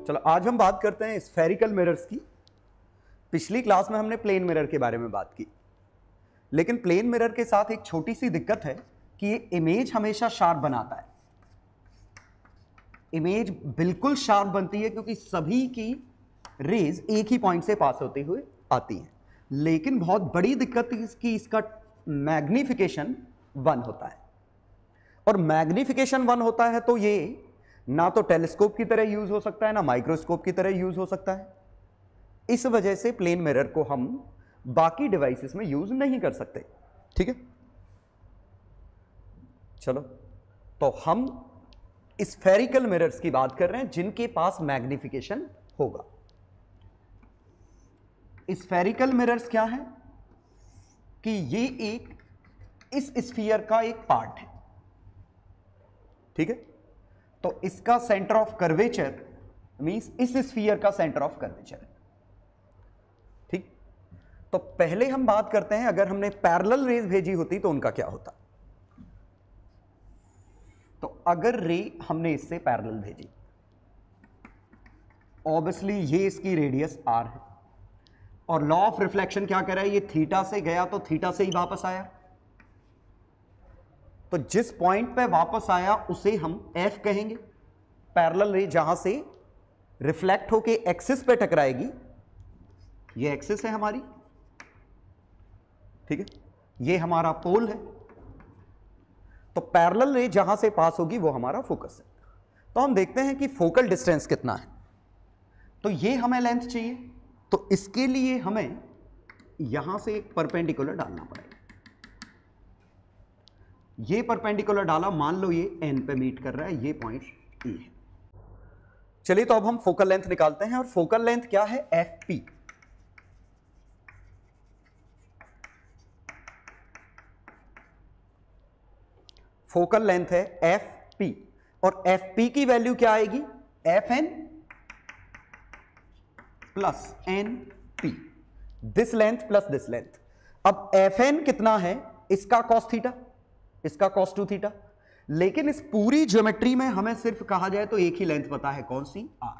चलो आज हम बात करते हैं स्फेरिकल मिरर्स की। पिछली क्लास में हमने प्लेन मिरर के बारे में बात की, लेकिन प्लेन मिरर के साथ एक छोटी सी दिक्कत है कि ये इमेज हमेशा शार्प बनाता है। इमेज बिल्कुल शार्प बनती है क्योंकि सभी की रेज एक ही पॉइंट से पास होते हुए आती हैं, लेकिन बहुत बड़ी दिक्कत इसकी इसका मैग्निफिकेशन 1 होता है। और मैग्निफिकेशन 1 होता है तो ये ना तो टेलीस्कोप की तरह यूज हो सकता है ना माइक्रोस्कोप की तरह यूज हो सकता है। इस वजह से प्लेन मिरर को हम बाकी डिवाइसेस में यूज नहीं कर सकते। ठीक है, चलो तो हम स्फेरिकल मिरर्स की बात कर रहे हैं जिनके पास मैग्निफिकेशन होगा। स्फेरिकल मिरर्स क्या है कि ये एक इस स्फीयर का एक पार्ट है। ठीक है, तो इसका सेंटर ऑफ कर्वेचर मींस इस स्फीयर का सेंटर ऑफ कर्वेचर है। ठीक, तो पहले हम बात करते हैं अगर हमने पैरेलल रेज भेजी होती तो उनका क्या होता। तो अगर रे हमने इससे पैरेलल भेजी, ऑब्वियसली ये इसकी रेडियस r है और लॉ ऑफ रिफ्लेक्शन क्या कर रहा है, ये थीटा से गया तो थीटा से ही वापस आया, तो जिस पॉइंट पे वापस आया उसे हम f कहेंगे। पैरेलल रे जहां से रिफ्लेक्ट होके एक्सिस पे टकराएगी, ये एक्सिस है हमारी, ठीक है, ये हमारा पोल है, तो पैरेलल रे जहां से पास होगी वो हमारा फोकस है। तो हम देखते हैं कि फोकल डिस्टेंस कितना है। तो ये हमें लेंथ चाहिए, तो इसके लिए हमें यहां से एक परपेंडिकुलर डालना पड़ेगा। ये परपेंडिकुलर डाला, मान लो ये n पे मीट कर रहा है, ये पॉइंट E है। चलिए तो अब हम फोकल लेंथ निकालते हैं, और फोकल लेंथ क्या है, fp। फोकल लेंथ है fp, और fp की वैल्यू क्या आएगी, fn plus np, this length plus this length. अब fn कितना है, इसका cos थीटा, इसका cos 2 थीटा, लेकिन इस पूरी ज्योमेट्री में हमें सिर्फ कहा जाए तो एक ही लेंथ पता है, कौन सी, r।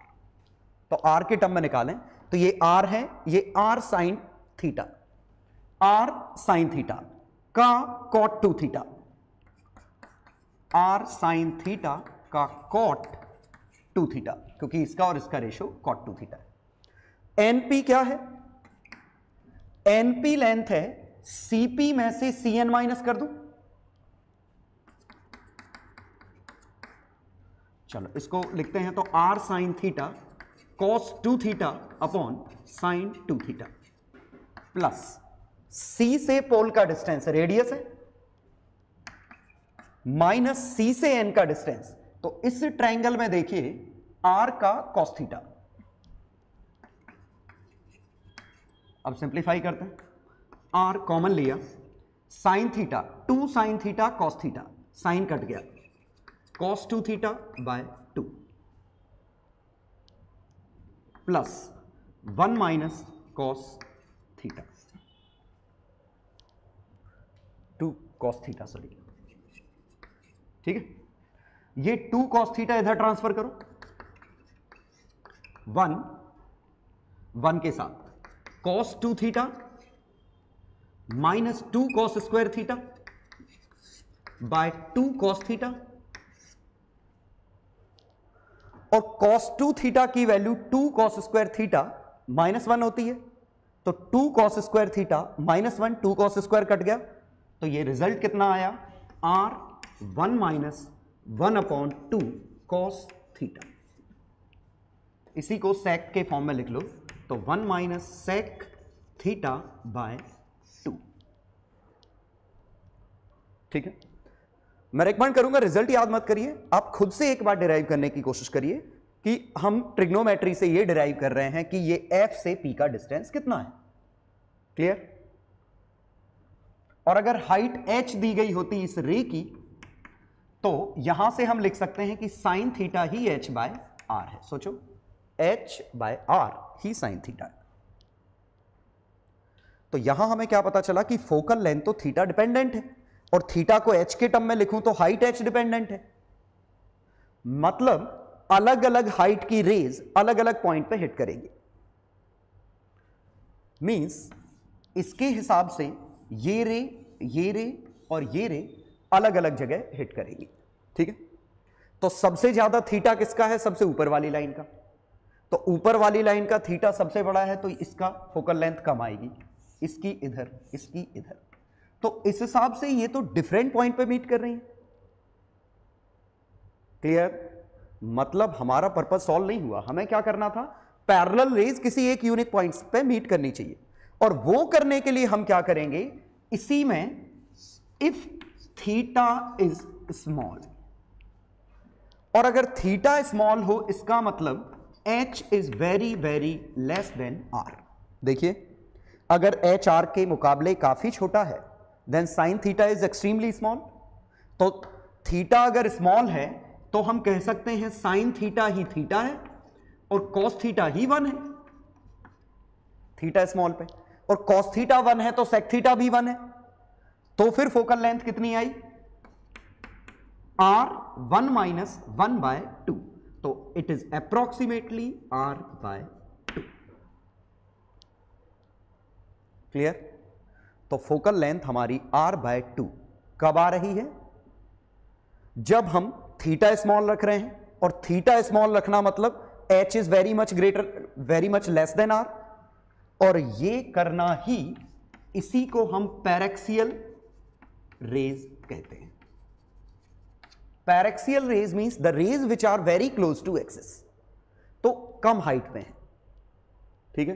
तो r के टर्म में निकालें तो ये r है, ये r sine theta, r sine theta का cot 2 theta, r sine theta का cot 2 थीटा, क्योंकि इसका और इसका रेशो cot 2 थीटा है। np क्या है, np लेंथ है, cp में से cn माइनस कर दूं, चलो इसको लिखते हैं, तो r sign theta cos 2 theta upon sine 2 theta plus c से पोल का डिस्टेंस रेडियस है, माइनस c से n का डिस्टेंस, तो इस ट्रायंगल में देखिए r का cos थीटा। अब सिंप्लीफाई करते हैं, r कॉमन लिया, sine theta 2 sine theta cos theta, sine cut गया, cos 2 theta by 2 plus 1 minus cos theta, 2 cos theta, sorry, ठीक है। ये 2 cos थीटा इधर ट्रांसफर करो, 1 के साथ cos 2 theta minus 2 cos square theta by 2 cos theta, और cos 2 थीटा की value 2 cos square theta minus 1 होती है, तो 2 cos square theta minus 1, 2 cos square cut गया, तो ये रिजल्ट कितना आया, r 1 minus 1 upon 2 cos theta. इसी को सेक के फॉर्म में लिख लो, तो 1 माइनस सेक थीटा बाय 2। ठीक है, मैं रिकमेंड करूंगा रिजल्ट याद मत करिए, आप खुद से एक बार डिराइव करने की कोशिश करिए कि हम ट्रिग्नोमेट्री से ये डिराइव कर रहे हैं कि ये f से p का डिस्टेंस कितना है। क्लियर? और अगर हाइट h दी गई होती इस रे की, तो यहां से हम लिख सकते हैं कि साइन थीटा ही h बाय r है। सोचो, h बाय r ही साइन थीटा है। तो यहां हमें क्या पता चला कि फोकल लेंथ तो थीटा डिपेंडेंट है, और थीटा को h के टर्म में लिखूं तो हाइट h डिपेंडेंट है। मतलब अलग अलग हाइट की रेज अलग अलग पॉइंट पे हिट करेगी। मींस इसके हिसाब से ये रे और ये रे अलग अलग जगह हिट करेगी। ठीक है, तो सबसे ज्यादा थीटा किसका है? सबसे ऊपर वाली लाइन का। तो ऊपर वाली लाइन का थीटा सबसे बड़ा है, तो इसका फोकल लेंथ कम आएगी, इसकी इधर, इसकी इधर। तो इस हिसाब से ये तो डिफरेंट पॉइंट पे मीट कर रही है। क्लियर? मतलब हमारा पर्पस सॉल्व नहीं हुआ। हमें क्या करना था? पैरेलल रेज किसी एक यूनिक पॉइंट पे मीट करनी चाहिए, और वो करने के लिए हम क्या करेंगे? इसी में इफ थीटा इज स्मॉल, और अगर थीटा स्मॉल हो इसका मतलब h is very very less than r। देखिए, अगर h r के मुकाबले काफी छोटा है then sine theta is extremely small. तो थीटा अगर स्मॉल है तो हम कह सकते हैं साइन थीटा ही थीटा है और कॉस थीटा ही 1 है। थीटा स्मॉल पे, और कॉस थीटा 1 है तो सेक थीटा भी 1 है। तो फिर फोकल लेंथ कितनी आई? r 1 minus 1/2। तो it is approximately r/2। Clear? तो फोकल लेंथ हमारी r/2 कब आ रही है? जब हम थीटा स्मॉल रख रहे हैं, और थीटा स्मॉल रखना मतलब h is very much less than r, और ये करना ही इसी को हम पैरेक्सियल रेज कहते हैं। Paraxial rays means the rays which are very close to axis, तो कम हाइट में है। ठीक है,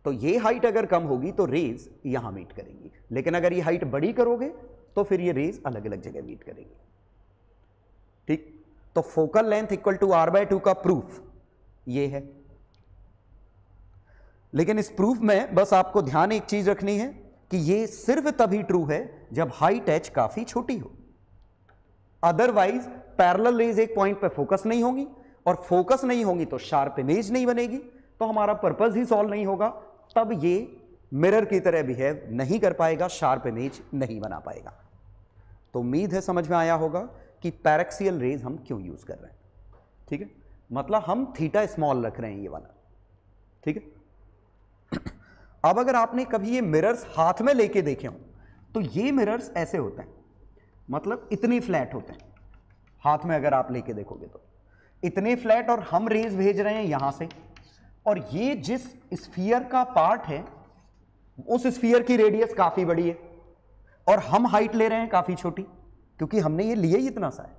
तो ये हाइट अगर कम होगी तो रेज यहां मीट करेंगी, लेकिन अगर ये हाइट बड़ी करोगे तो फिर ये रेज अलग अलग जगह मीट करेंगी। ठीक, तो focal length equal to r/2 का प्रूफ ये है। लेकिन इस प्रूफ में बस आपको ध्यान एक चीज रखनी है कि ये सिर्फ तभी ट्रू है जब हाइट h काफी छोटी हो। अदरवाइज पैरेलल रेज एक पॉइंट पे फोकस नहीं होगी, और फोकस नहीं होगी तो शार्प इमेज नहीं बनेगी, तो हमारा पर्पस ही सॉल्व नहीं होगा। तब ये मिरर की तरह बिहेव नहीं कर पाएगा, शार्प इमेज नहीं बना पाएगा। तो उम्मीद है समझ में आया होगा कि पैरेक्सियल रेज हम क्यों यूज कर रहे हैं। ठीक है, मतलब हम थीटा स्मॉल रख रहे हैं ये वाला। ठीक है, अब अगर आपने कभी ये मिरर्स हाथ में लेके देखे हो तो ये मिरर्स ऐसे होते हैं, मतलब इतने फ्लैट होते हैं। हाथ में अगर आप लेके देखोगे तो इतने फ्लैट, और हम रेज भेज रहे हैं यहां से, और ये जिस स्फीयर का पार्ट है उस स्फीयर की रेडियस काफी बड़ी है, और हम हाइट ले रहे हैं काफी छोटी, क्योंकि हमने ये लिया ही इतना सा है।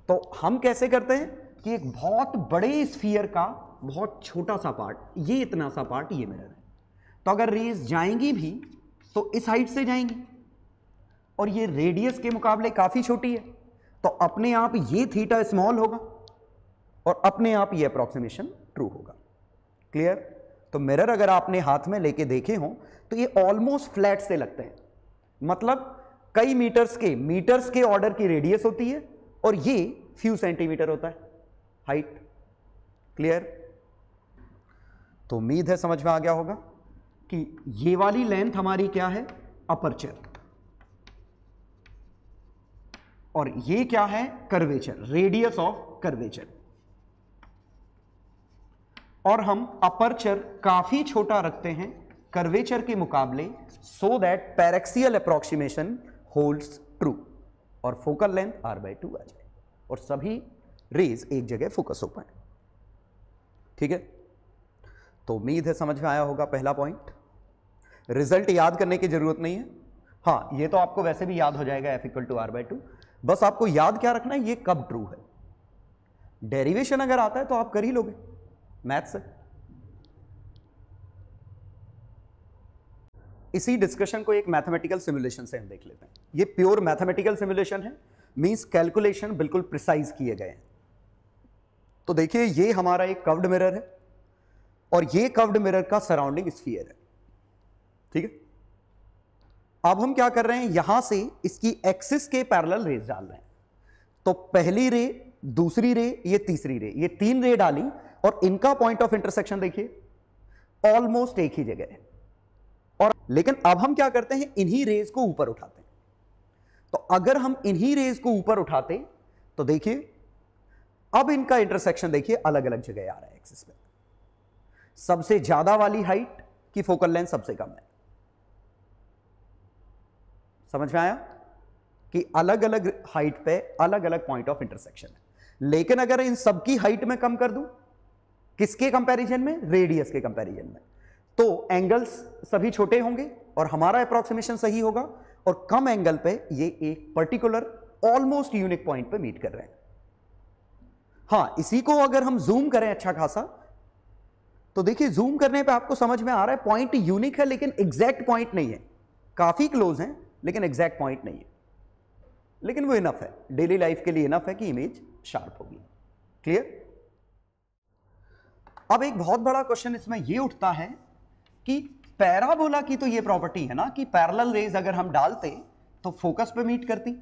तो हम कैसे करते हैं कि एक बहुत बड़े स्फीयर का बहुत छोटा सा पार्ट, ये इतना सा पार्ट ये मिरर है, तो अगर रेज जाएंगी भी तो इस हाइट से जाएंगी, और ये रेडियस के मुकाबले काफी छोटी है, तो अपने आप ये थीटा स्मॉल होगा और अपने आप ये अप्रोक्सीमेशन ट्रू होगा। क्लियर? तो मिरर अगर आपने हाथ में लेके देखे हो तो ये ऑलमोस्ट फ्लैट से लगते हैं, मतलब कई मीटर्स के ऑर्डर की रेडियस होती है, और ये फ्यू सेंटीमीटर होता है हाइट। क्लियर? तो उम्मीद है समझ में आ गया होगा कि ये वाली लेंथ हमारी क्या है? अपर्चर, और ये क्या है? Curvature, radius of curvature. और हम अपर्चर काफी छोटा रखते हैं कर्वेचर के मुकाबले, so that paraxial approximation holds true, और फोकल लेंथ r/2 आ जाए, और सभी रेज एक जगह फोकस हो पाए। ठीक है, तो उम्मीद है समझ में आया होगा पहला पॉइंट। रिजल्ट याद करने की जरूरत नहीं है, हाँ ये तो आपको वैसे भी याद हो जाएगा F = r/2। बस आपको याद क्या रखना है, ये कब ट्रू है। डेरिवेशन अगर आता है तो आप कर ही लोगे मैथ से। इसी डिस्कशन को एक मैथमेटिकल सिमुलेशन से हम देख लेते हैं। ये प्योर मैथमेटिकल सिमुलेशन है, मींस कैलकुलेशन बिल्कुल प्रिसाइज किए गए हैं। तो देखिए, ये हमारा एक कर्व्ड मिरर है, और ये कर्व्ड मिरर का सराउंडिंग स्फीयर है। ठीक है, अब हम क्या कर रहे हैं, यहां से इसकी एक्सिस के पैरेलल रेज डाल रहे हैं। तो पहली रे, दूसरी रे, ये तीसरी रे, ये 3 रे डाली, और इनका पॉइंट ऑफ इंटरसेक्शन देखिए ऑलमोस्ट एक ही जगह है। और लेकिन अब हम क्या करते हैं, इन्हीं रेज को ऊपर उठाते हैं। तो अगर हम इन्हीं रेज को ऊपर उठाते तो देखिए अब इनका इंटरसेक्शन देखिए अलग अलग जगह आ रहा है एक्सिस पे। सबसे ज्यादा वाली हाइट की फोकल लेंथ सबसे कम है। समझ में आया कि अलग अलग हाइट पे अलग अलग पॉइंट ऑफ इंटरसेक्शन है। लेकिन अगर इन सबकी हाइट में कम कर दूं, किसके कंपैरिजन में? रेडियस के कंपैरिजन में, तो एंगल्स सभी छोटे होंगे और हमारा अप्रोक्सीमेशन सही होगा, और कम एंगल पे ये एक पर्टिकुलर ऑलमोस्ट यूनिक पॉइंट पे मीट कर रहे हैं। हां, इसी को अगर हम जूम करें अच्छा खासा, तो देखिए जूम करने पे आपको समझ में आ रहा है पॉइंट यूनिक है लेकिन एग्जैक्ट पॉइंट नहीं है। काफी क्लोज है लेकिन एग्जैक्ट पॉइंट नहीं है, लेकिन वो इनफ है, डेली लाइफ के लिए इनफ है कि इमेज शार्प होगी। क्लियर? अब एक बहुत बड़ा क्वेश्चन इसमें ये उठता है कि पैराबोला की तो ये प्रॉपर्टी है ना कि पैरेलल रेज अगर हम डालते तो फोकस पे मीट करती,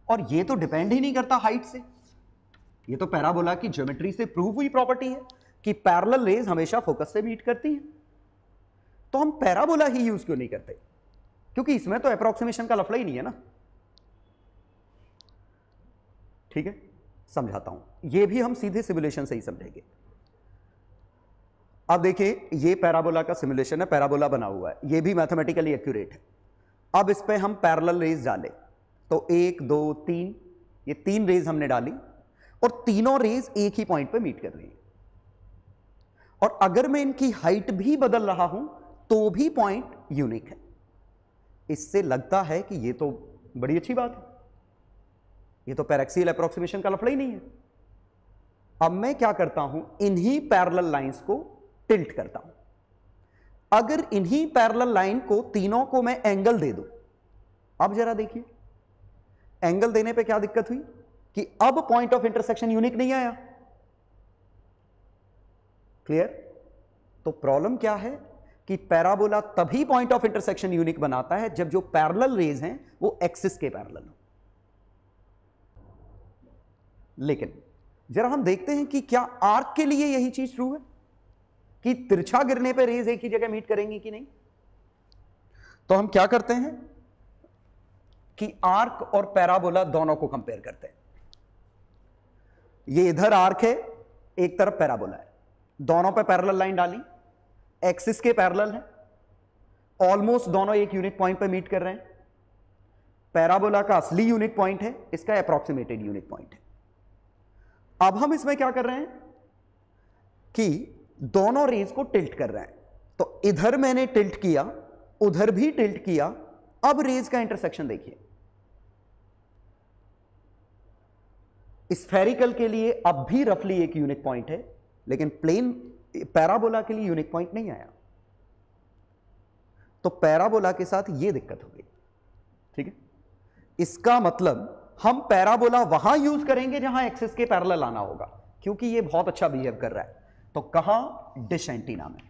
और ये तो डिपेंड ही नहीं करता हाइट से। ये तो पैराबोला की ज्योमेट्री से प्रूव हुई प्रॉपर्टी है कि पैरेलल रेज हमेशा फोकस से मीट करती है। तो हम पैराबोला ही यूज क्यों नहीं करते? क्योंकि इसमें तो अप्रोक्सीमेशन का लफड़ा ही नहीं है ना। ठीक है, समझाता हूं, ये भी हम सीधे सिमुलेशन से ही समझेंगे। अब देखिए ये पैराबोला का सिमुलेशन है, पैराबोला बना हुआ है, ये भी मैथमेटिकली एक्यूरेट है। अब इस पे हम पैरेलल रेज डालें तो 1 2 3, ये 3 रेज हमने डाली और तीनों रेज एक ही पॉइंट पे मीट कर रही है। और अगर मैं इनकी हाइट भी बदल रहा हूं तो भी पॉइंट यूनिक है। इससे लगता है कि ये तो बड़ी अच्छी बात है, ये तो पैरेक्सियल अप्रोक्सीमेशन का लफड़ा ही नहीं है। अब मैं क्या करता हूं, इन्हीं पैरेलल लाइंस को टिल्ट करता हूं। अगर इन्हीं पैरेलल लाइन को तीनों को मैं एंगल दे दूं, अब जरा देखिए एंगल देने पे क्या दिक्कत हुई कि अब पॉइंट ऑफ इंटरसेक्शन यूनिक नहीं आया। क्लियर? तो प्रॉब्लम क्या है कि पैराबोला तभी पॉइंट ऑफ इंटरसेक्शन यूनिक बनाता है जब जो पैरेलल रेज हैं वो एक्सिस के पैरेलल हो। लेकिन जरा हम देखते हैं कि क्या आर्क के लिए यही चीज ट्रू है कि तिरछा गिरने पर रेज एक ही जगह मीट करेंगी कि नहीं। तो हम क्या करते हैं कि आर्क और पैराबोला दोनों को कंपेयर करते हैं। ये इधर आर्क है, एक तरफ पैराबोला है, दोनों पे पैरेलल लाइन डाली, एक्सिस के पैरेलल है, ऑलमोस्ट दोनों एक यूनिक पॉइंट पे मीट कर रहे हैं। पैराबोला का असली यूनिक पॉइंट है, इसका अप्रोक्सीमेटेड यूनिक पॉइंट है। अब हम इसमें क्या कर रहे हैं कि दोनों रेज को टिल्ट कर रहे हैं। तो इधर मैंने टिल्ट किया, उधर भी टिल्ट किया। अब रेज का इंटरसेक्शन देखिए, स्फेरिकल के लिए अब भी रफली एक यूनिक पॉइंट है, लेकिन प्लेन पैराबोला के लिए यूनिक पॉइंट नहीं आया। तो पैराबोला के साथ यह दिक्कत हो गई। ठीक है, इसका मतलब हम पैराबोला वहां यूज करेंगे जहां एक्सिस के पैरेलल आना होगा, क्योंकि ये बहुत अच्छा बिहेव कर रहा है। तो कहां? डिश एंटीना में।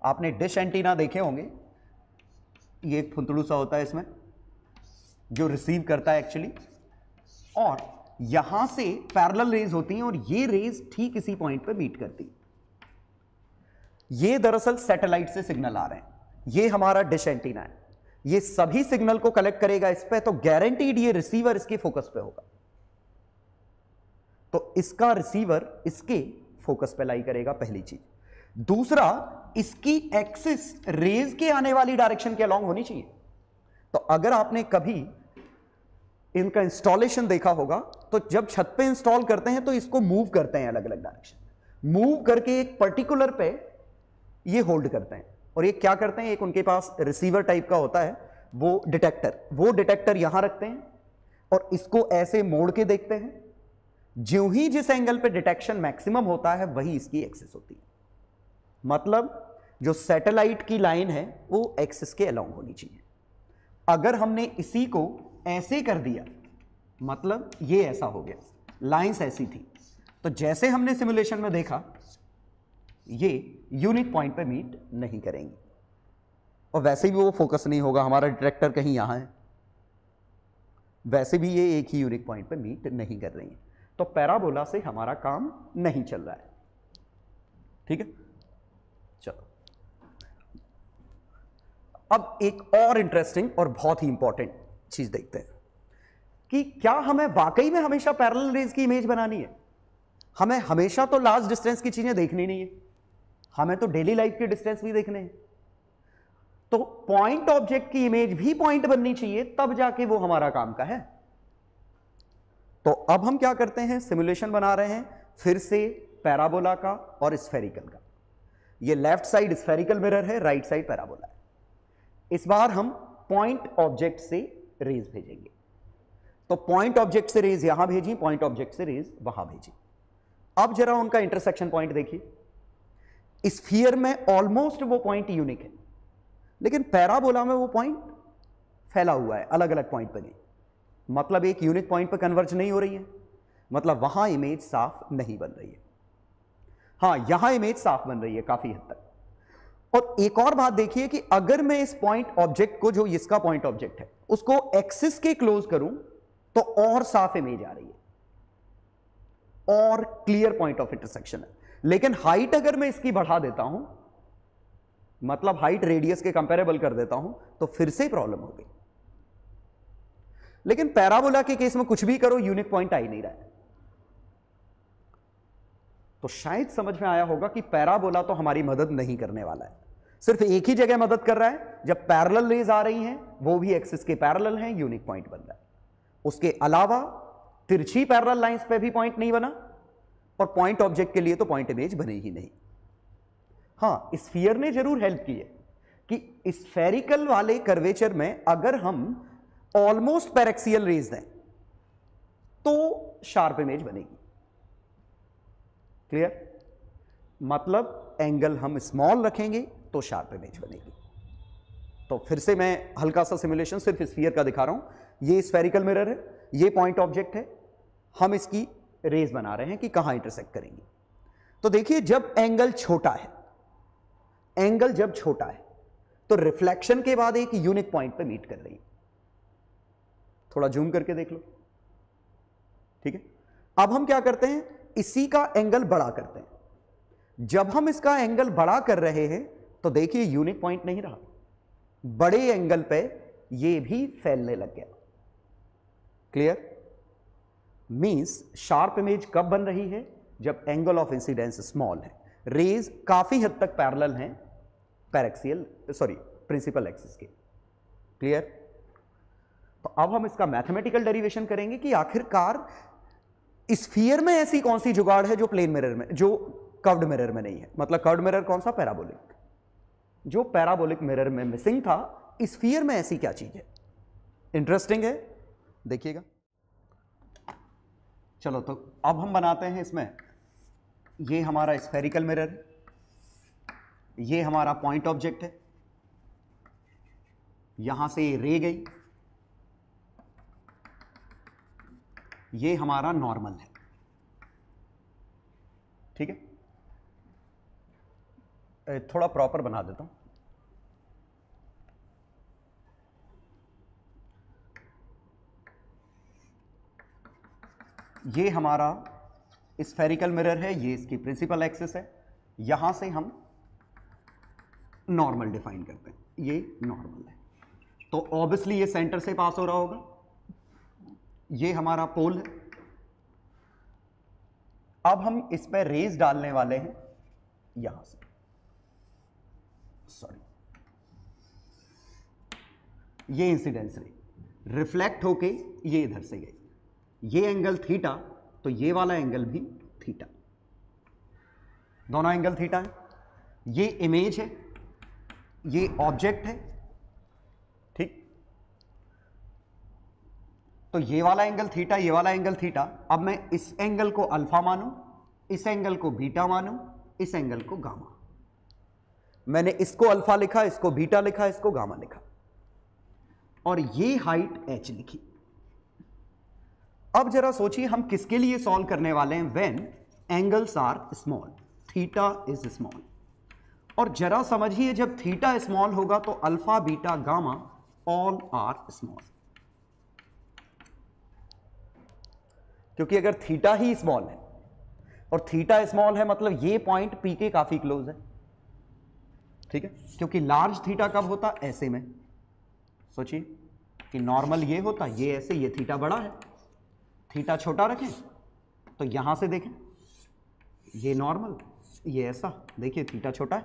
आपने डिश एंटीना देखे होंगे, ये एक फुंतड़ू सा होता है इसमें जो रिसीव करता है एक्चुअली, और यहां से पैरेलल रेज होती हैं और ये रेज ठीक इसी पॉइंट पे मीट करती। ये दरअसल सैटेलाइट से सिग्नल आ रहे हैं, ये हमारा डिश एंटीना है, ये सभी सिग्नल को कलेक्ट करेगा इस पे, तो गारंटीड ये रिसीवर इसके फोकस पे होगा। तो इसका रिसीवर इसके फोकस पे लाई करेगा, पहली चीज। दूसरा, इसकी एक्सिस रेज के आने वाली डायरेक्शन के अलोंग होनी चाहिए। तो अगर आपने कभी इनका इंस्टॉलेशन देखा होगा, तो जब छत पे इंस्टॉल करते हैं तो इसको मूव करते हैं अलग अलग डायरेक्शन, मूव करके एक पर्टिकुलर पे ये होल्ड करते हैं। और ये क्या करते हैं, एक उनके पास रिसीवर टाइप का होता है, वो डिटेक्टर यहां रखते हैं और इसको ऐसे मोड़ के देखते हैं। ज्यों ही जिस एंगल पे डिटेक्शन मैक्सिमम होता है वही इसकी एक्सिस होती है। मतलब जो सैटेलाइट की लाइन है वो एक्सिस के अलोंग होनी चाहिए। अगर हमने इसी को ऐसे कर दिया, मतलब ये ऐसा हो गया, लाइंस ऐसी थी, तो जैसे हमने सिमुलेशन में देखा ये यूनिक पॉइंट पे मीट नहीं करेंगी, और वैसे भी वो फोकस नहीं होगा, हमारा डिटेक्टर कहीं यहां है, वैसे भी ये एक ही यूनिक पॉइंट पे मीट नहीं कर रही है। तो पैराबोला से हमारा काम नहीं चल रहा है। ठीक है, चलो अब एक और इंटरेस्टिंग और बहुत ही इंपॉर्टेंट चीज देखते हैं कि क्या हमें वाकई में हमेशा पैरेलल रेज की इमेज बनानी है? हमें हमेशा तो लार्ज डिस्टेंस की चीजें देखनी नहीं है, हमें तो डेली लाइफ के डिस्टेंस भी देखने हैं। तो पॉइंट ऑब्जेक्ट की इमेज भी पॉइंट बननी चाहिए, तब जाके वो हमारा काम का है। तो अब हम क्या करते हैं, सिमुलेशन बना रहे हैं फिर से पैराबोला का और स्फेरिकल का। ये लेफ्ट साइड स्फेरिकल मिरर है, राइट साइड पैराबोला है। इस बार हम पॉइंट ऑब्जेक्ट से रेज भेजेंगे। तो पॉइंट ऑब्जेक्ट से रेज यहां भेजी, पॉइंट ऑब्जेक्ट से रेज वहां भेजी। अब जरा उनका इंटरसेक्शन पॉइंट देखिए। स्फीयर में ऑलमोस्ट वो पॉइंट यूनिक है, लेकिन पैराबोला में वो पॉइंट फैला हुआ है, अलग अलग पॉइंट पे नहीं। मतलब एक यूनिक पॉइंट पे कन्वर्ज नहीं हो रही है, मतलब वहां इमेज साफ नहीं बन रही है। हां, यहां इमेज साफ बन रही है काफी हद तक। और एक और बात देखिए कि अगर मैं इस पॉइंट ऑब्जेक्ट को, जो इसका पॉइंट ऑब्जेक्ट है, उसको एक्सिस के क्लोज करूं तो और साफ इमेज आ रही है और क्लियर पॉइंट ऑफ इंटरसेक्शन है। लेकिन हाइट अगर मैं इसकी बढ़ा देता हूं, मतलब हाइट रेडियस के कंपेरेबल कर देता हूं, तो फिर से प्रॉब्लम हो गई। लेकिन पैराबोला के केस में कुछ भी करो, यूनिक पॉइंट आ ही नहीं रहा है। तो शायद समझ में आया होगा कि पैराबोला तो हमारी मदद नहीं करने वाला है, सिर्फ एक ही जगह मदद कर रहा है, जब पैरेलल रेज आ रही हैं वो भी एक्सिस के पैरेलल हैं, यूनिक पॉइंट बन रहा है। उसके अलावा तिरछी पैरेलल लाइंस पे भी पॉइंट नहीं बना, और पॉइंट ऑब्जेक्ट के लिए तो पॉइंट इमेज बनी ही नहीं। हां, स्फीयर ने जरूर हेल्प की है कि स्फेरिकल वाले कर्वेचर में अगर हम ऑलमोस्ट पैरेक्सियल रेज दें तो शार्प इमेज बनेगी। क्लियर? मतलब एंगल हम स्मॉल रखेंगे तो शार्प इमेज बनेगी। तो फिर से मैं हल्का सा सिमुलेशन सिर्फ स्फीयर का दिखा रहा हूं। ये स्फेरिकल मिरर है, ये पॉइंट ऑब्जेक्ट है, हम इसकी रेज बना रहे हैं कि कहां इंटरसेक्ट करेंगी। तो देखिए, जब एंगल छोटा है, एंगल जब छोटा है तो रिफ्लेक्शन के बाद एक यूनिक पॉइंट पे मीट कर रही है। थोड़ा जूम करके देख लो, ठीक है। अब हम क्या करते हैं, इसी का एंगल बड़ा करते हैं। जब हम इसका एंगल बड़ा कर रहे हैं तो देखिए यूनिक पॉइंट नहीं रहा, बड़े एंगल पे ये भी फैलने लग गया। क्लियर? मींस शार्प इमेज कब बन रही है, जब एंगल ऑफ इंसिडेंस स्मॉल है, रेज काफी हद तक पैरेलल हैं प्रिंसिपल एक्सिस के। क्लियर? तो अब हम इसका मैथमेटिकल डेरिवेशन करेंगे कि आखिरकार स्फीयर में ऐसी कौन सी जुगाड़ है जो प्लेन मिरर में, जो कर्व्ड मिरर में नहीं है। मतलब कर्व्ड मिरर कौन सा? पैराबोलिक। जो पैराबोलिक मिरर में मिसिंग था, स्फीयर में ऐसी क्या चीज है? इंटरेस्टिंग है, देखिएगा। चलो, तो अब हम बनाते हैं इसमें, ये हमारा स्फेरिकल मिरर है, ये हमारा पॉइंट ऑब्जेक्ट है, यहां से ये रे गई, ये हमारा नॉर्मल है। ठीक है, थोड़ा प्रॉपर बना देता हूं। ये हमारा स्फेरिकल मिरर है, ये इसकी प्रिंसिपल एक्सिस है, यहां से हम नॉर्मल डिफाइन करते हैं, ये नॉर्मल है। तो ऑब्वियसली ये सेंटर से पास हो रहा होगा, ये हमारा पोल है। अब हम इस पर रेज डालने वाले हैं यहां से, ये इंसिडेंस रे रिफ्लेक्ट होके ये इधर से गई, ये एंगल थीटा, तो ये वाला एंगल भी थीटा, दोनों एंगल थीटा है। ये इमेज है, ये ऑब्जेक्ट है, ठीक। तो ये वाला एंगल थीटा, ये वाला एंगल थीटा। अब मैं इस एंगल को अल्फा मानूं, इस एंगल को बीटा मानूं, इस एंगल को गामा। मैंने इसको अल्फा लिखा, इसको बीटा लिखा, इसको गामा लिखा, और ये हाइट h लिखी। अब जरा सोचिए हम किसके लिए सॉल्व करने वाले हैं, when angles are small, theta is small. और जरा समझिए, जब थीटा स्मॉल होगा तो alpha beta gamma all are small, क्योंकि अगर थीटा ही स्मॉल है और थीटा स्मॉल है, मतलब ये पॉइंट पी के काफी क्लोज है, ठीक है। क्योंकि लार्ज थीटा कब होता, ऐसे में। सोचिए कि नॉर्मल ये होता, ये ऐसे, ये थीटा बड़ा है, थीटा छोटा रखें तो यहां से देखें ये नॉर्मल, ये ऐसा, देखिए थीटा छोटा है,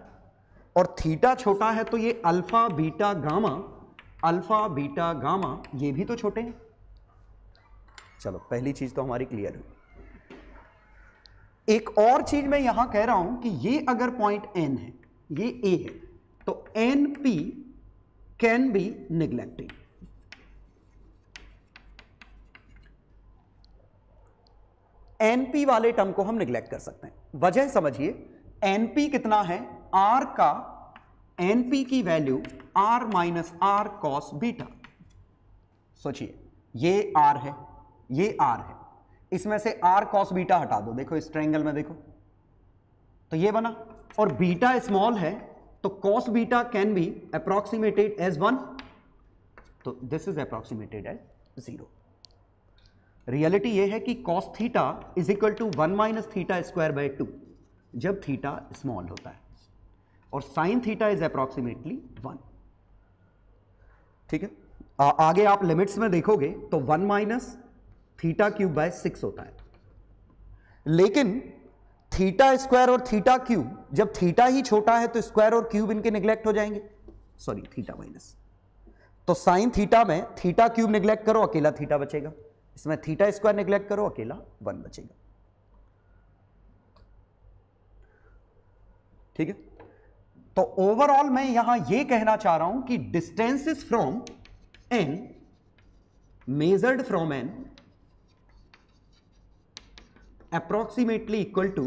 और थीटा छोटा है तो ये alpha beta gamma, alpha beta gamma ये भी तो छोटे हैं। चलो पहली चीज तो हमारी क्लियर हुई। एक और चीज मैं यहां कह रहा हूं कि ये अगर पॉइंट N है, ये A है, तो NP can be neglected. NP वाले टर्म को हम निग्लेक्ट कर सकते हैं। वजह समझिए, NP कितना है, R का, NP की value R minus R cos beta. सोचिए ये R है, ये R है, इसमें से R कॉस बीटा हटा दो, देखो इस ट्रायंगल में देखो तो ये बना, और बीटा स्मॉल है तो cos beta can be approximated as 1, तो this is approximated as 0। Reality ये है कि cos theta is equal to 1 minus theta square by 2 जब थीटा स्मॉल होता है, और साइन थीटा इज अप्रोक्सीमेटली 1। ठीक है, आगे आप लिमिट्स में देखोगे तो 1 माइनस थीटा क्यूब बाय 6 होता है, लेकिन थीटा स्क्वायर और थीटा क्यूब, जब थीटा ही छोटा है तो स्क्वायर और क्यूब इनके निगलेक्ट हो जाएंगे, सॉरी थीटा माइनस, तो साइन थीटा में थीटा क्यूब निगलेक्ट करो अकेला थीटा बचेगा, इसमें थीटा स्क्वायर निगलेक्ट करो अकेला 1 बचेगा। ठीक है, तो ओवरऑल मैं यहां यह कहना चाह रहा हूं कि distances from N measured from N approximately equal to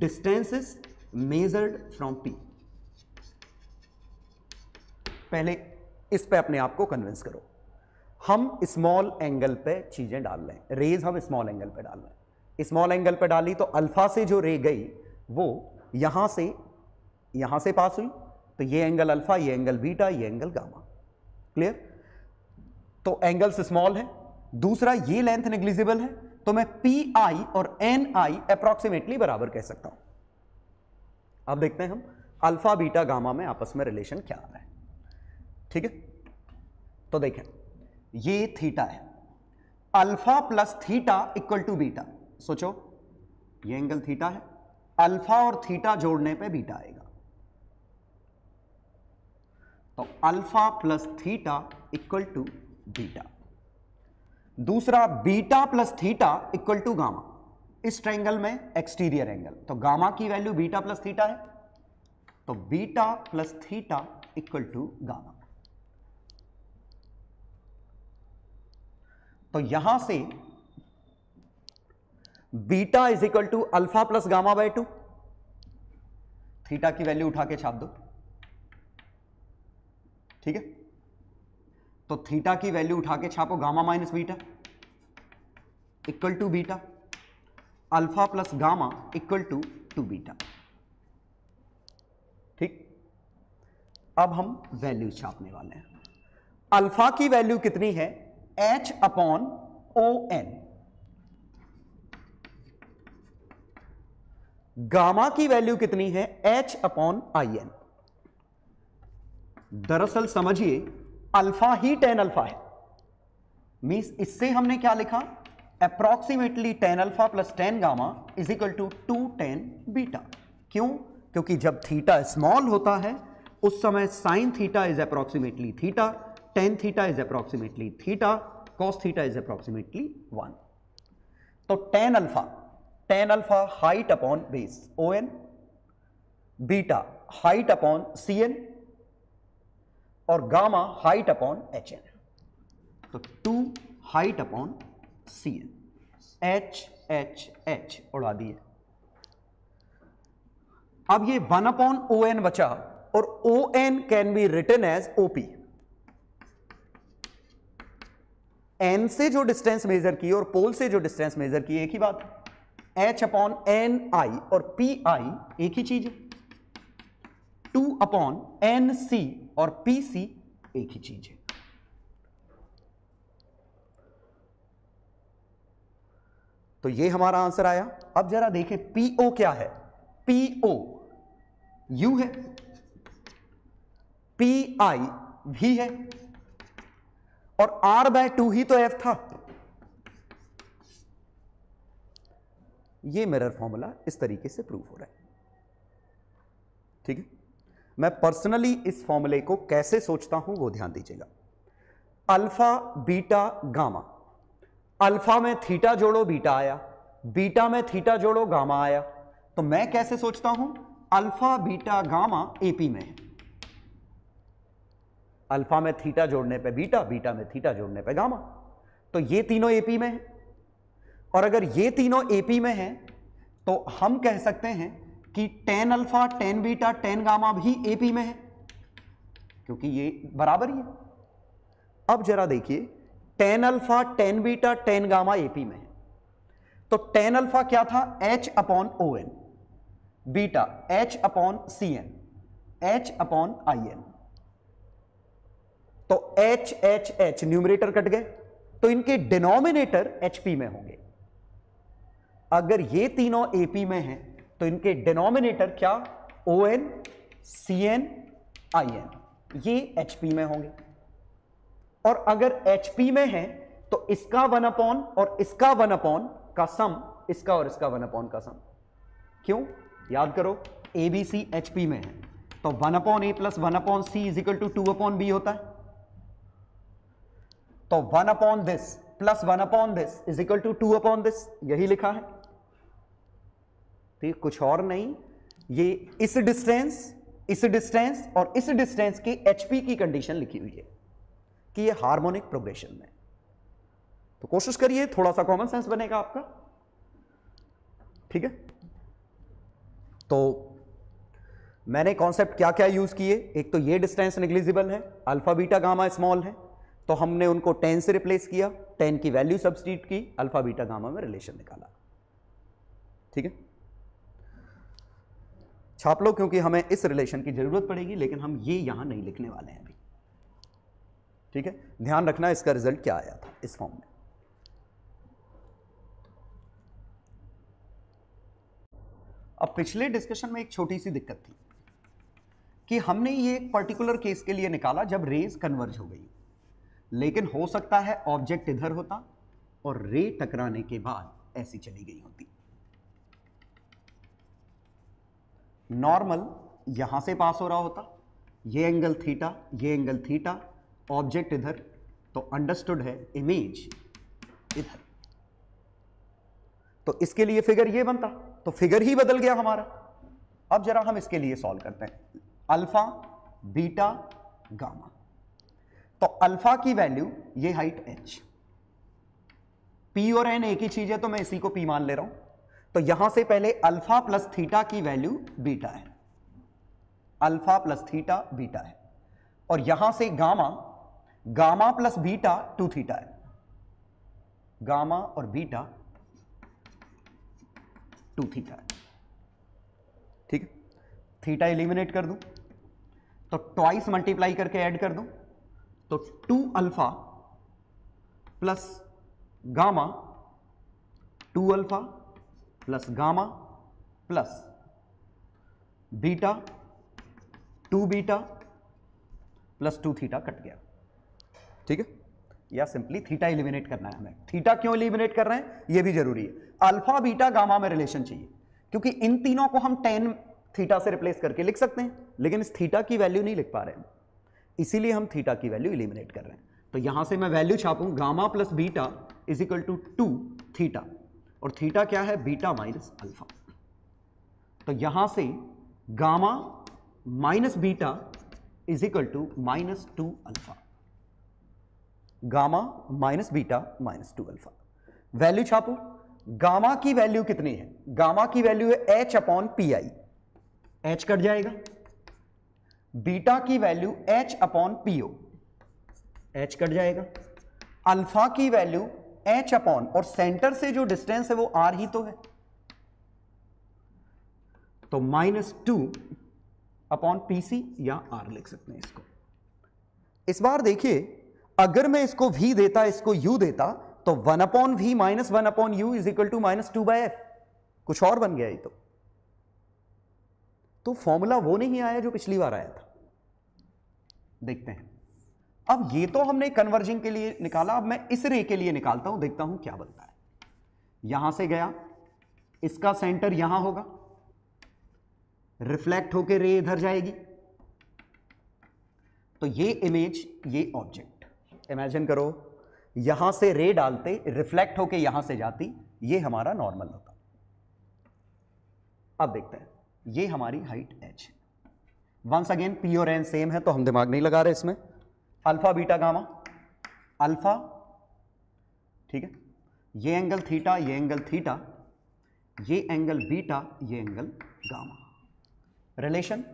distances measured from P। पहले इस पे अपने आप को कन्विंस करो। हम स्मॉल एंगल पे चीजें डाल रहे हैं, रेज हम स्मॉल एंगल पे डाल रहे हैं, स्मॉल एंगल पे डाली तो अल्फा से जो रे गई वो यहां से पास हुई, तो ये एंगल अल्फा, ये एंगल बीटा, ये एंगल गामा। क्लियर? तो एंगल्स स्मॉल है, दूसरा ये लेंथ नेग्लिजिबल है, तो मैं पी आई और एन आई अप्रोक्सीमेटली बराबर कह सकता हूं। अब देखते हैं हम अल्फा बीटा गामा में आपस में रिलेशन क्या आ रहा है। ठीक है, तो देखें ये थीटा है, alpha plus theta equal to beta. सोचो ये एंगल थीटा है, अल्फा और थीटा जोड़ने पे बीटा आएगा, तो alpha plus theta equal to beta. दूसरा beta plus theta equal to gamma, इस ट्रायंगल में एक्सटीरियर एंगल, तो गामा की वैल्यू बीटा प्लस थीटा है, तो beta plus theta equal to gamma. तो यहां से beta is equal to alpha plus gamma by 2, theta की वैल्यू उठा के छाप दो। ठीक है, तो थीटा की वैल्यू उठा के छापो, gamma minus beta equal to beta, alpha plus gamma equal to 2 beta. ठीक, अब हम वैल्यू छापने वाले हैं। अल्फा की वैल्यू कितनी है, H upon O N, gamma की वैल्यू कितनी है, H अपॉन आई एन। दरअसल समझिए अल्फा ही tan अल्फा है, मींस इससे हमने क्या लिखा, approximately tan alpha plus tan gamma is equal to 2 tan beta. क्यों? क्योंकि जब थीटा स्मॉल होता है उस समय sine theta is approximately theta, tan theta is approximately theta, cos theta is approximately 1। तो tan alpha height upon base ओ N, beta height upon C N, और gamma height upon H N, तो 2 height upon C N, H H H उड़ा दिए। अब ये 1 upon O N बचा, और O N can be written as OP. N से जो डिस्टेंस मेजर की और पोल से जो डिस्टेंस मेजर की एक ही बात है, एच अपॉन एन आई और पी आई एक ही चीज है, 2 अपॉन एन सी और पी सी एक ही चीज है। तो ये हमारा आंसर आया। अब जरा देखें पीओ क्या है, पीओ यू है, पी आई भी है, और R/2 ही तो F था। ये मिरर फॉर्मूला इस तरीके से प्रूव हो रहा है। ठीक है, मैं पर्सनली इस फॉर्मूले को कैसे सोचता हूं वो ध्यान दीजिएगा। अल्फा बीटा गामा, अल्फा में थीटा जोड़ो बीटा आया, बीटा में थीटा जोड़ो गामा आया। तो मैं कैसे सोचता हूं, अल्फा बीटा गामा एपी में है। अल्फा में थीटा जोड़ने पे बीटा, बीटा में थीटा जोड़ने पे गामा, तो ये तीनों एपी में है। और अगर ये तीनों एपी में हैं तो हम कह सकते हैं कि tan alpha tan beta ten gamma भी एपी में है, क्योंकि ये बराबर ही है। अब जरा देखिए, tan alpha tan beta ten gamma AP में है, तो टेन अल्फा क्या था, H/ON, बीटा H/CN, H/IN। तो H न्यूमरेटर कट गए, तो इनके डिनोमिनेटर HP में होंगे। अगर ये तीनों AP में हैं तो इनके डिनोमिनेटर क्या, ON, CN, IN, ये HP में होंगे। और अगर HP में है तो इसका 1/, और इसका 1/, का सम, इसका और इसका 1/, का सम। क्यों, याद करो, ABC HP में है तो 1/A + 1/C = 2/B होता है। तो 1/this + 1/this = 2/this, यही लिखा है। तो ये कुछ और नहीं, ये इस डिस्टेंस और इस डिस्टेंस के HP की कंडीशन लिखी हुई है कि ये हार्मोनिक प्रोग्रेशन में। तो कोशिश करिए, थोड़ा सा कॉमन सेंस बनेगा आपका। ठीक है, तो मैंने कॉन्सेप्ट क्या क्या यूज किए। एक तो ये डिस्टेंस नेग्लिजिबल है, अल्फा बीटा गामा स्मॉल है, तो हमने उनको 10 से रिप्लेस किया, 10 की वैल्यू सब्स्टिट्यूट की, अल्फा बीटा गामा में रिलेशन निकाला। ठीक है, छाप लो, क्योंकि हमें इस रिलेशन की जरूरत पड़ेगी, लेकिन हम ये यहां नहीं लिखने वाले हैं अभी। ठीक है, ध्यान रखना इसका रिजल्ट क्या आया था इस फॉर्म में। अब पिछले डिस्कशन में एक छोटी सी दिक्कत थी कि हमने ये एक पर्टिकुलर केस के लिए निकाला जब रेज कन्वर्ज हो गई, लेकिन हो सकता है ऑब्जेक्ट इधर होता और रे टकराने के बाद ऐसी चली गई होती। नॉर्मल यहां से पास हो रहा होता, ये एंगल थीटा, ये एंगल थीटा, ऑब्जेक्ट इधर, तो अंडरस्टूड है इमेज इधर। तो इसके लिए फिगर ये बनता, तो फिगर ही बदल गया हमारा। अब जरा हम इसके लिए सॉल्व करते हैं, अल्फा बीटा गामा। तो अल्फा की वैल्यू, ये हाइट h, p और n एक ही चीज है तो मैं इसी को p मान ले रहा हूं। तो यहां से पहले अल्फा प्लस थीटा की वैल्यू बीटा है, अल्फा प्लस थीटा बीटा है, और यहां से gamma, gamma plus beta 2 theta है, गामा और बीटा 2 थीटा है। ठीक है, थीटा एलिमिनेट कर दूं तो ट्वाइस मल्टीप्लाई करके ऐड कर दूं तो 2 alpha plus gamma, 2 alpha plus gamma plus beta, 2 beta plus 2 theta cut गया। ठीक है, या सिंपली थीटा एलिमिनेट करना है हमें। थीटा क्यों एलिमिनेट कर रहे हैं ये भी जरूरी है। अल्फा बीटा गामा में रिलेशन चाहिए, क्योंकि इन तीनों को हम tan थीटा से रिप्लेस करके लिख सकते हैं, लेकिन इस थीटा की वैल्यू नहीं लिख पा रहे हैं, इसीलिए हम थीटा की वैल्यू एलिमिनेट कर रहे हैं। तो यहां से मैं वैल्यू छापूं, गामा प्लस बीटा = 2 थीटा, और थीटा क्या है, बीटा माइनस अल्फा। तो यहां से gamma minus beta = -2 alpha, gamma minus beta -2 alpha. Value छापो, गामा की वैल्यू कितनी है, गामा की वैल्यू है H/PI, H कट जाएगा, बीटा की वैल्यू H/PO, H कट जाएगा, अल्फा की वैल्यू H/ और सेंटर से जो डिस्टेंस है वो R ही तो है, तो -2/PC या R लिख सकते हैं इसको। इस बार देखिए, अगर मैं इसको V देता, इसको U देता, तो 1/V - 1/U = -2/F, कुछ और बन गया ये तो फॉर्मूला वो नहीं आया जो पिछली बार आया था। देखते हैं, अब ये तो हमने कन्वर्जिंग के लिए निकाला, अब मैं इस रे के लिए निकालता हूं, देखता हूं क्या बनता है। यहां से गया, इसका सेंटर यहां होगा, रिफ्लेक्ट होकर रे इधर जाएगी, तो ये इमेज, ये ऑब्जेक्ट, इमेजिन करो यहां से रे डालते, रिफ्लेक्ट होकर यहां से जाती, ये हमारा नॉर्मल होता। अब देखते हैं, ये हमारी हाइट h है। वंस अगेन पी और एन सेम है तो हम दिमाग नहीं लगा रहे इसमें। अल्फा बीटा गामा, अल्फा, ठीक है, ये एंगल थीटा, ये एंगल थीटा, ये एंगल बीटा, ये angle gamma. Relation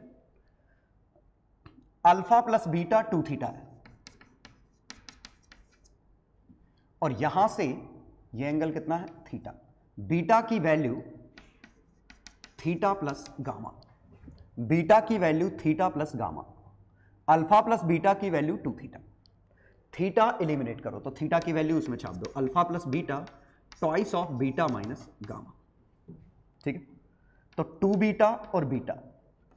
alpha plus beta 2 theta है, और यहां से ये एंगल कितना है, थीटा। बीटा की value theta plus gamma, beta की value theta plus gamma, alpha plus beta की वैल्यू 2 थीटा। थीटा एलिमिनेट करो तो थीटा की वैल्यू उसमें छाप दो, alpha plus beta twice of beta minus gamma, ठीक है। तो 2 बीटा और बीटा,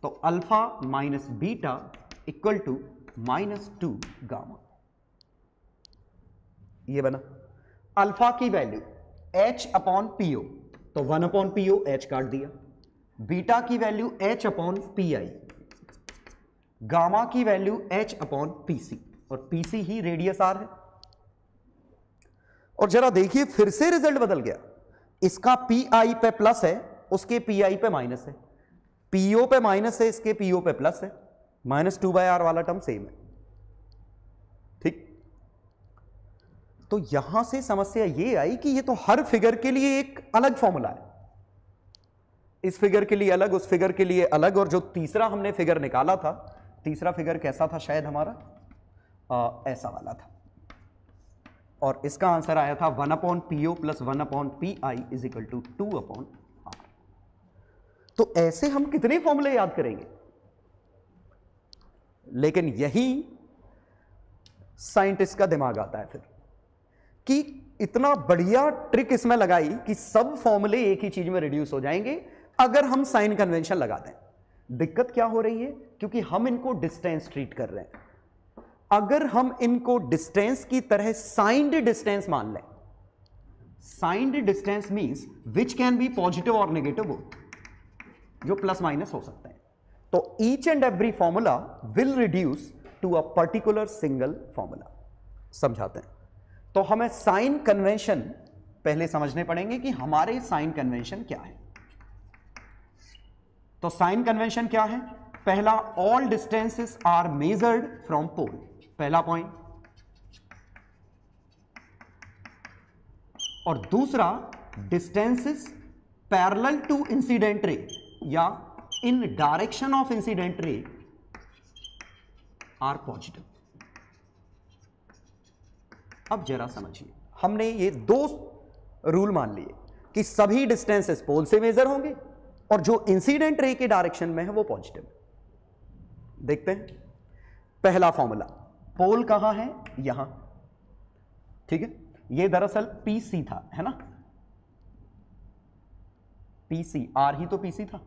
तो alpha minus beta equal to -2 gamma, ये बना। अल्फा की वैल्यू h अपॉन पीओ, तो 1 अपॉन पीओ, h काट दिया। बीटा की वैल्यू h अपॉन पी आई, गामा की वैल्यू h अपॉन पीसी, और पीसी ही रेडियस आर है। और जरा देखिए फिर से रिजल्ट बदल गया, इसका पी आई पे प्लस है, उसके पी आई पे माइनस है, पीओ पे माइनस है, इसके पीओ पे प्लस है, -2/r वाला टर्म सेम है, ठीक। तो यहां से समस्या ये आई कि ये तो हर फिगर के लिए एक अलग फॉर्मूला है, इस फिगर के लिए अलग, उस फिगर के लिए अलग, और जो तीसरा हमने फिगर निकाला था, तीसरा फिगर कैसा था शायद हमारा ऐसा वाला था, और इसका आंसर आया था 1 upon PO plus 1 upon P I is equal to 2 upon R. तो ऐसे हम कितने फॉर्मूले याद करेंगे, लेकिन यही साइंटिस्ट का दिमाग आता है फिर, कि इतना बढ़िया ट्रिक इसमें लगाई कि सब फॉर्मूले एक ही चीज में रिड्यूस हो जाएंगे अगर हम साइन कन्वेंशन लगा दें। दिक्कत क्या हो रही है, क्योंकि हम इनको डिस्टेंस ट्रीट कर रहे हैं। अगर हम इनको डिस्टेंस की तरह साइंड डिस्टेंस मान लें, signed distance means which can be positive और नेगेटिव बोथ, जो प्लस माइनस हो सकते हैं, तो each and every formula will reduce to a particular single formula. समझाते हैं, तो हमें साइन कन्वेंशन पहले समझने पड़ेंगे कि हमारे साइन कन्वेंशन क्या है। तो साइन कन्वेंशन क्या है, पहला, all distances are measured from pole, पहला पॉइंट, और दूसरा, distances parallel to incident ray या in direction of incident ray are positive. अब जरा समझिए, हमने ये 2 रूल मान लिए कि सभी डिस्टेंसेस पोल से मेजर होंगे और जो इंसिडेंट रे के डायरेक्शन में है वो पॉजिटिव। देखते हैं, पहला फॉर्मूला, पोल कहां है, यहां, ठीक है, ये दरअसल पीसी था, है ना, पीसी, आर ही तो पीसी था,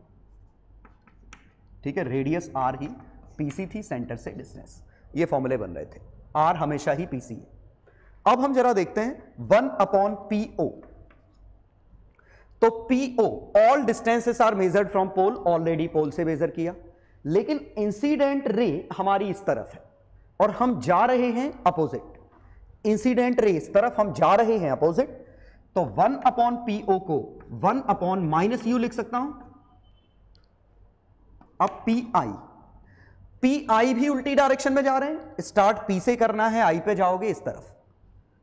ठीक है, रेडियस आर ही पीसी थी, सेंटर से डिस्टेंस, ये फॉर्मूले बन रहे थे, आर हमेशा ही पीसी है। अब हम जरा देखते हैं 1 अपॉन पीओ, तो PO, all distances are measured from pole, already pole से मेजर किया, लेकिन इंसिडेंट रे हमारी इस तरफ है और हम जा रहे हैं अपोजिट, इंसिडेंट रे इस तरफ, हम जा रहे हैं अपोजिट, तो 1 अपॉन पीओ को 1 अपॉन माइनस यू लिख सकता हूं। अब पी आई भी उल्टी डायरेक्शन में जा रहे हैं, स्टार्ट पी से करना है, आई पे जाओगे इस तरफ,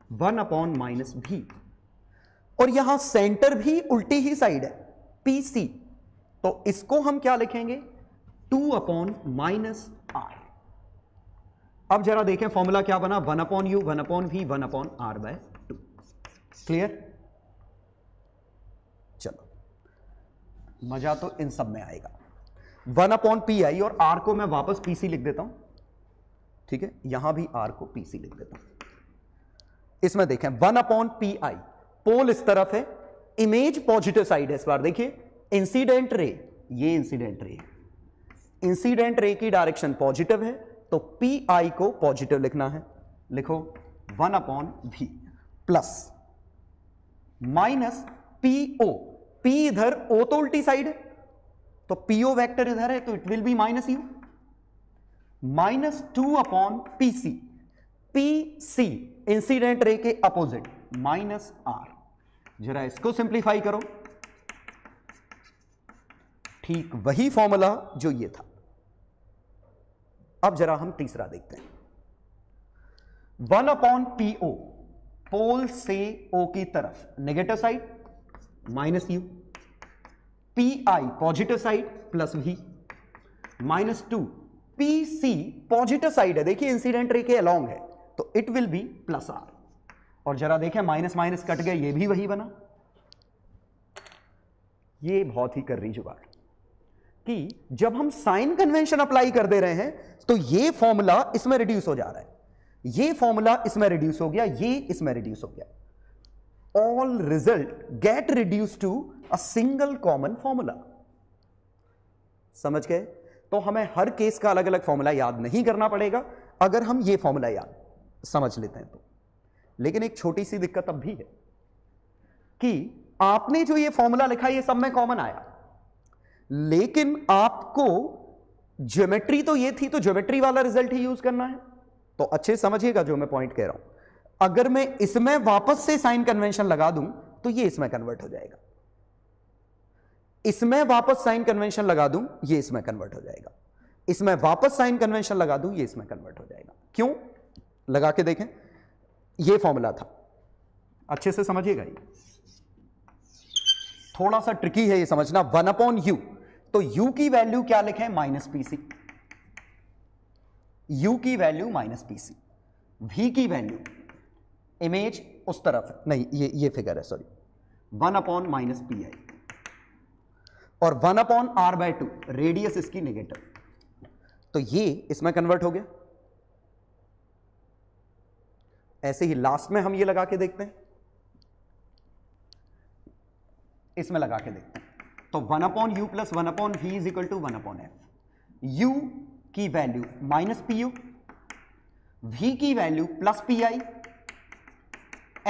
1 अपॉन माइनस भी, और यहां सेंटर भी उल्टी ही साइड है, पी सी, तो इसको हम क्या लिखेंगे, 2 अपॉन माइनस आर। अब जरा देखें फॉर्मूला क्या बना, 1 upon U, 1 upon V, 1 upon R by 2। Clear, चलो, मजा तो इन सब में आएगा। 1 अपॉन पी आई, और आर को मैं वापस पीसी लिख देता हूं, ठीक है, यहां भी आर को पीसी लिख देता हूं। इसमें देखें 1 अपॉन पी आई, पोल इस तरफ है, इमेज पॉजिटिव साइड है, इस बार देखिए, इंसिडेंट रे, ये इंसिडेंट रे है, इंसिडेंट रे की डायरेक्शन पॉजिटिव है, तो पी आई को पॉजिटिव लिखना है, लिखो 1/v plus minus PO, P इधर, ओ तो उल्टी साइड है, तो पीओ वेक्टर इधर है, तो it will be minus you, minus 2/pc, PC incident ray के अपोजिट माइनस आर। जरा इसको सिंप्लीफाई करो, ठीक वही फॉर्मूला जो ये था। अब जरा हम तीसरा देखते हैं। 1/PO, पोल से O की तरफ negative side minus U, PI positive side plus V, minus 2 PC positive side है, देखिए इंसिडेंट रे के अलोंग है, तो it will be plus R। और जरा देखें माइनस माइनस कट गया, ये भी वही बना। ये बहुत ही कर रही जुगाड़ कि जब हम साइन कन्वेंशन अप्लाई कर दे रहे हैं तो ये फॉर्मूला इसमें रिड्यूस हो जा रहा है, ये फॉर्मूला इसमें रिड्यूस हो गया, ये इसमें रिड्यूस हो गया। All result get reduce to a single common formula. समझ गए? तो हमें हर केस का अलग अलग फॉर्मूला याद नहीं करना पड़ेगा अगर हम ये फॉर्मूला याद समझ लेते हैं तो। लेकिन एक छोटी सी दिक्कत अब भी है कि आपने जो ये फॉर्मूला लिखा ये सब में कॉमन आया, लेकिन आपको ज्योमेट्री तो ये थी, तो ज्योमेट्री वाला रिजल्ट ही यूज करना है। तो अच्छे समझिएगा जो मैं पॉइंट कह रहा हूं। अगर मैं इसमें वापस से साइन कन्वेंशन लगा दूं तो ये इसमें कन्वर्ट हो जाएगा, इसमें वापस साइन कन्वेंशन लगा दूं ये इसमें कन्वर्ट हो जाएगा, इसमें वापस साइन कन्वेंशन लगा दूं ये इसमें कन्वर्ट हो जाएगा। क्यों? लगा के देखें, ये फॉर्मूला था, अच्छे से समझिएगा। ये थोड़ा सा ट्रिकी है ये समझना। 1/u, तो u की वैल्यू क्या लिखें? माइनस पीसी, u की वैल्यू माइनस पीसी, v की वैल्यू, इमेज उस तरफ नहीं, ये फिगर है, सॉरी, 1/-pi और 1/r/2, रेडियस इसकी नेगेटिव, तो ये इसमें कन्वर्ट हो गया। ऐसे ही लास्ट में हम ये लगा के देखते हैं, इसमें लगा के देखते हैं। तो 1/u plus 1/v is equal to 1/f। u की वैल्यू माइनस पीयू, v की वैल्यू प्लस पीआई,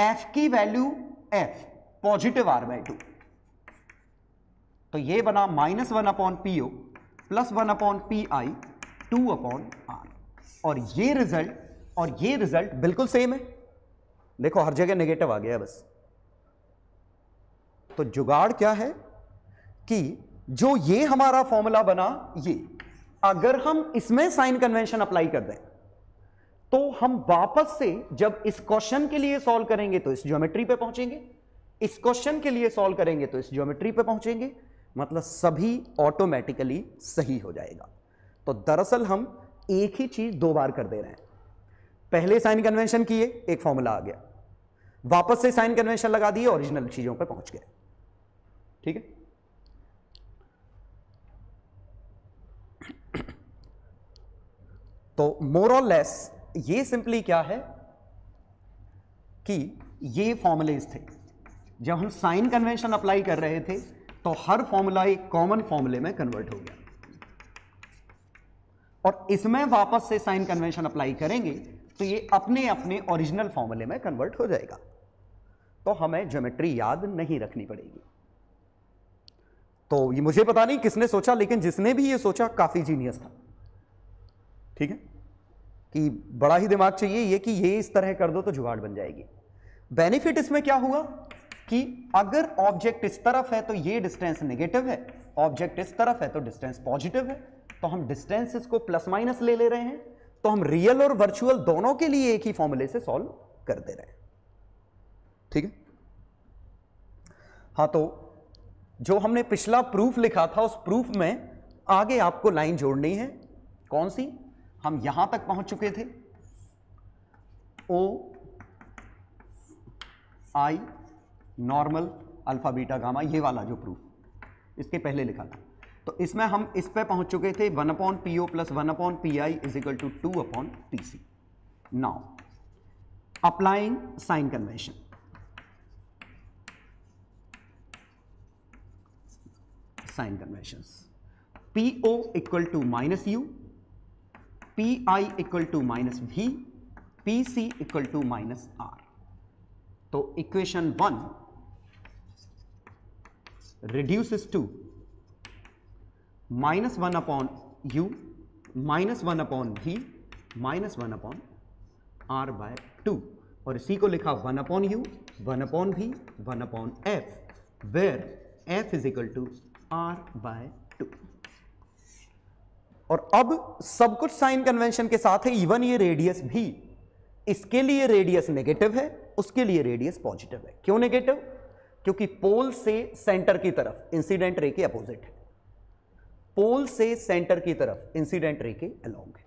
f की वैल्यू f पॉजिटिव r/2, तो ये बना minus 1/po plus 1/pi 2/r। और ये रिजल्ट बिल्कुल सेम है, देखो हर जगह नेगेटिव आ गया बस। तो जुगाड़ क्या है कि जो ये हमारा फॉर्मूला बना, ये अगर हम इसमें साइन कन्वेंशन अप्लाई कर दें तो हम वापस से जब इस क्वेश्चन के लिए सॉल्व करेंगे तो इस ज्योमेट्री पे पहुंचेंगे, इस क्वेश्चन के लिए सॉल्व करेंगे तो इस ज्योमेट्री पे पहुंचेंगे, मतलब सभी ऑटोमेटिकली सही हो जाएगा। तो दरअसल हम एक ही चीज दो बार कर दे रहे हैं। पहले साइन कन्वेंशन किए, एक फॉर्मूला आ गया, वापस से साइन कन्वेंशन लगा दिए, ओरिजिनल चीजों पे पहुंच गए। ठीक है? तो मोर और लेस ये सिंपली क्या है कि ये फॉर्मूलेज थे। जब हम साइन कन्वेंशन अप्लाई कर रहे थे तो हर फॉर्मूला एक कॉमन फॉर्मूले में कन्वर्ट हो गया, और इसमें वापस से साइन कन्वेंशन अप्लाई करेंगे तो ये अपने अपने ओरिजिनल फॉर्मूले में कन्वर्ट हो जाएगा। तो हमें ज्योमेट्री याद नहीं रखनी पड़ेगी। तो ये मुझे पता नहीं किसने सोचा, लेकिन जिसने भी ये सोचा काफी जीनियस था। ठीक है? कि बड़ा ही दिमाग चाहिए ये कि ये इस तरह कर दो तो जुगाड़ बन जाएगी। बेनिफिट इसमें क्या हुआ कि अगर ऑब्जेक्ट इस तरफ है तो ये डिस्टेंस नेगेटिव है, ऑब्जेक्ट इस तरफ है तो डिस्टेंस पॉजिटिव है, तो हम डिस्टेंसेस को प्लस माइनस ले रहे हैं, तो हम रियल और वर्चुअल दोनों के लिए एक ही फॉर्मूले से सॉल्व कर दे रहे हैं। ठीक है? हाँ, तो जो हमने पिछला प्रूफ लिखा था उस प्रूफ में आगे आपको लाइन जोड़नी है। कौन सी? हम यहां तक पहुंच चुके थे, ओ आई नॉर्मल अल्फा बीटा गामा, ये वाला जो प्रूफ इसके पहले लिखा था। तो इसमें हम इस पे पहुंच चुके थे 1/po plus 1/pi is equal to 2/pc। Now applying sign convention, sign conventions, PO equal to minus U, PI equal to minus V, P C equal to minus R. तो equation 1 reduces to -1 upon u -1 upon v -1 upon r by 2, और इसी को लिखा 1 upon u 1 upon v 1 upon f where f is equal to r by 2। और अब सब कुछ sign convention के साथ है, इवन ये रेडियस भी, इसके लिए रेडियस नेगेटिव है, उसके लिए रेडियस पॉजिटिव है। क्यों नेगेटिव? क्योंकि पोल से सेंटर की तरफ इंसिडेंट रे के अपोजिट है, पोल से सेंटर की तरफ इंसिडेंट रे के अलोंग है।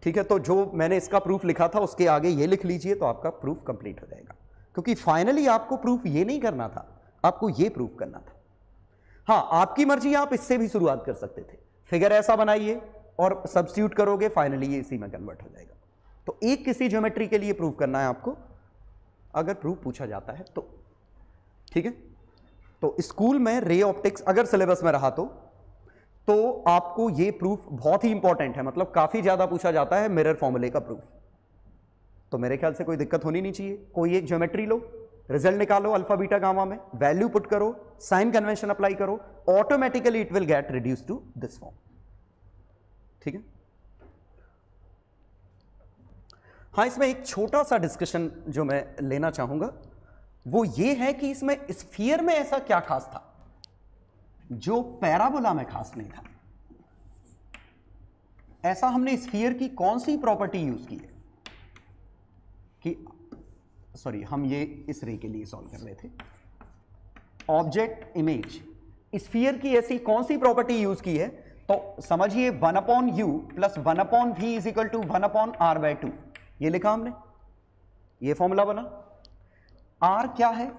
ठीक है, तो जो मैंने इसका प्रूफ लिखा था उसके आगे ये लिख लीजिए, तो आपका प्रूफ कंप्लीट हो जाएगा। क्योंकि फाइनली आपको प्रूफ ये नहीं करना था, आपको ये प्रूफ करना था। हाँ, आपकी मर्जी, आप इससे भी शुरुआत कर सकते थे, फिगर ऐसा बनाइए और सब्स्टिट्यूट करोगे, फाइनली ये इसी में कन्वर्ट हो जाएगा। तो एक किसी ज्योमेट्री के लिए प्रूव करना है आपको, अगर प्रूफ पूछा जाता है तो। ठीक है, तो स्कूल में रे ऑप्टिक्स अगर सिलेबस में रहा तो आपको ये प्रूफ बहुत ही इंपॉर्टेंट है, मतलब काफी ज्यादा पूछा जाता है मिरर फॉर्मूले का प्रूफ। तो मेरे ख्याल से कोई दिक्कत होनी नहीं चाहिए। कोई एक ज्योमेट्री लो, रिजल्ट निकालो अल्फा बीटा गामा में, वैल्यू पुट करो, साइन कन्वेंशन अप्लाई करो, automatically it will get reduce to this form. ठीक है, हाँ, इसमें एक छोटा सा डिस्कशन जो मैं लेना चाहूंगा वो ये है कि इसमें स्फीयर में ऐसा क्या खास था जो पैराबोला में खास नहीं था। ऐसा हमने स्फीयर की कौन सी प्रॉपर्टी यूज की है कि, सॉरी, हम ये इस रे के लिए सॉल्व कर रहे थे, ऑब्जेक्ट इमेज, स्फीयर की ऐसी कौन सी प्रॉपर्टी यूज की है? तो समझिए 1 upon U plus 1 upon V is equal to 1 upon R by 2, ये लिखा हमने, ये फॉर्मूला बना। आर क्या है?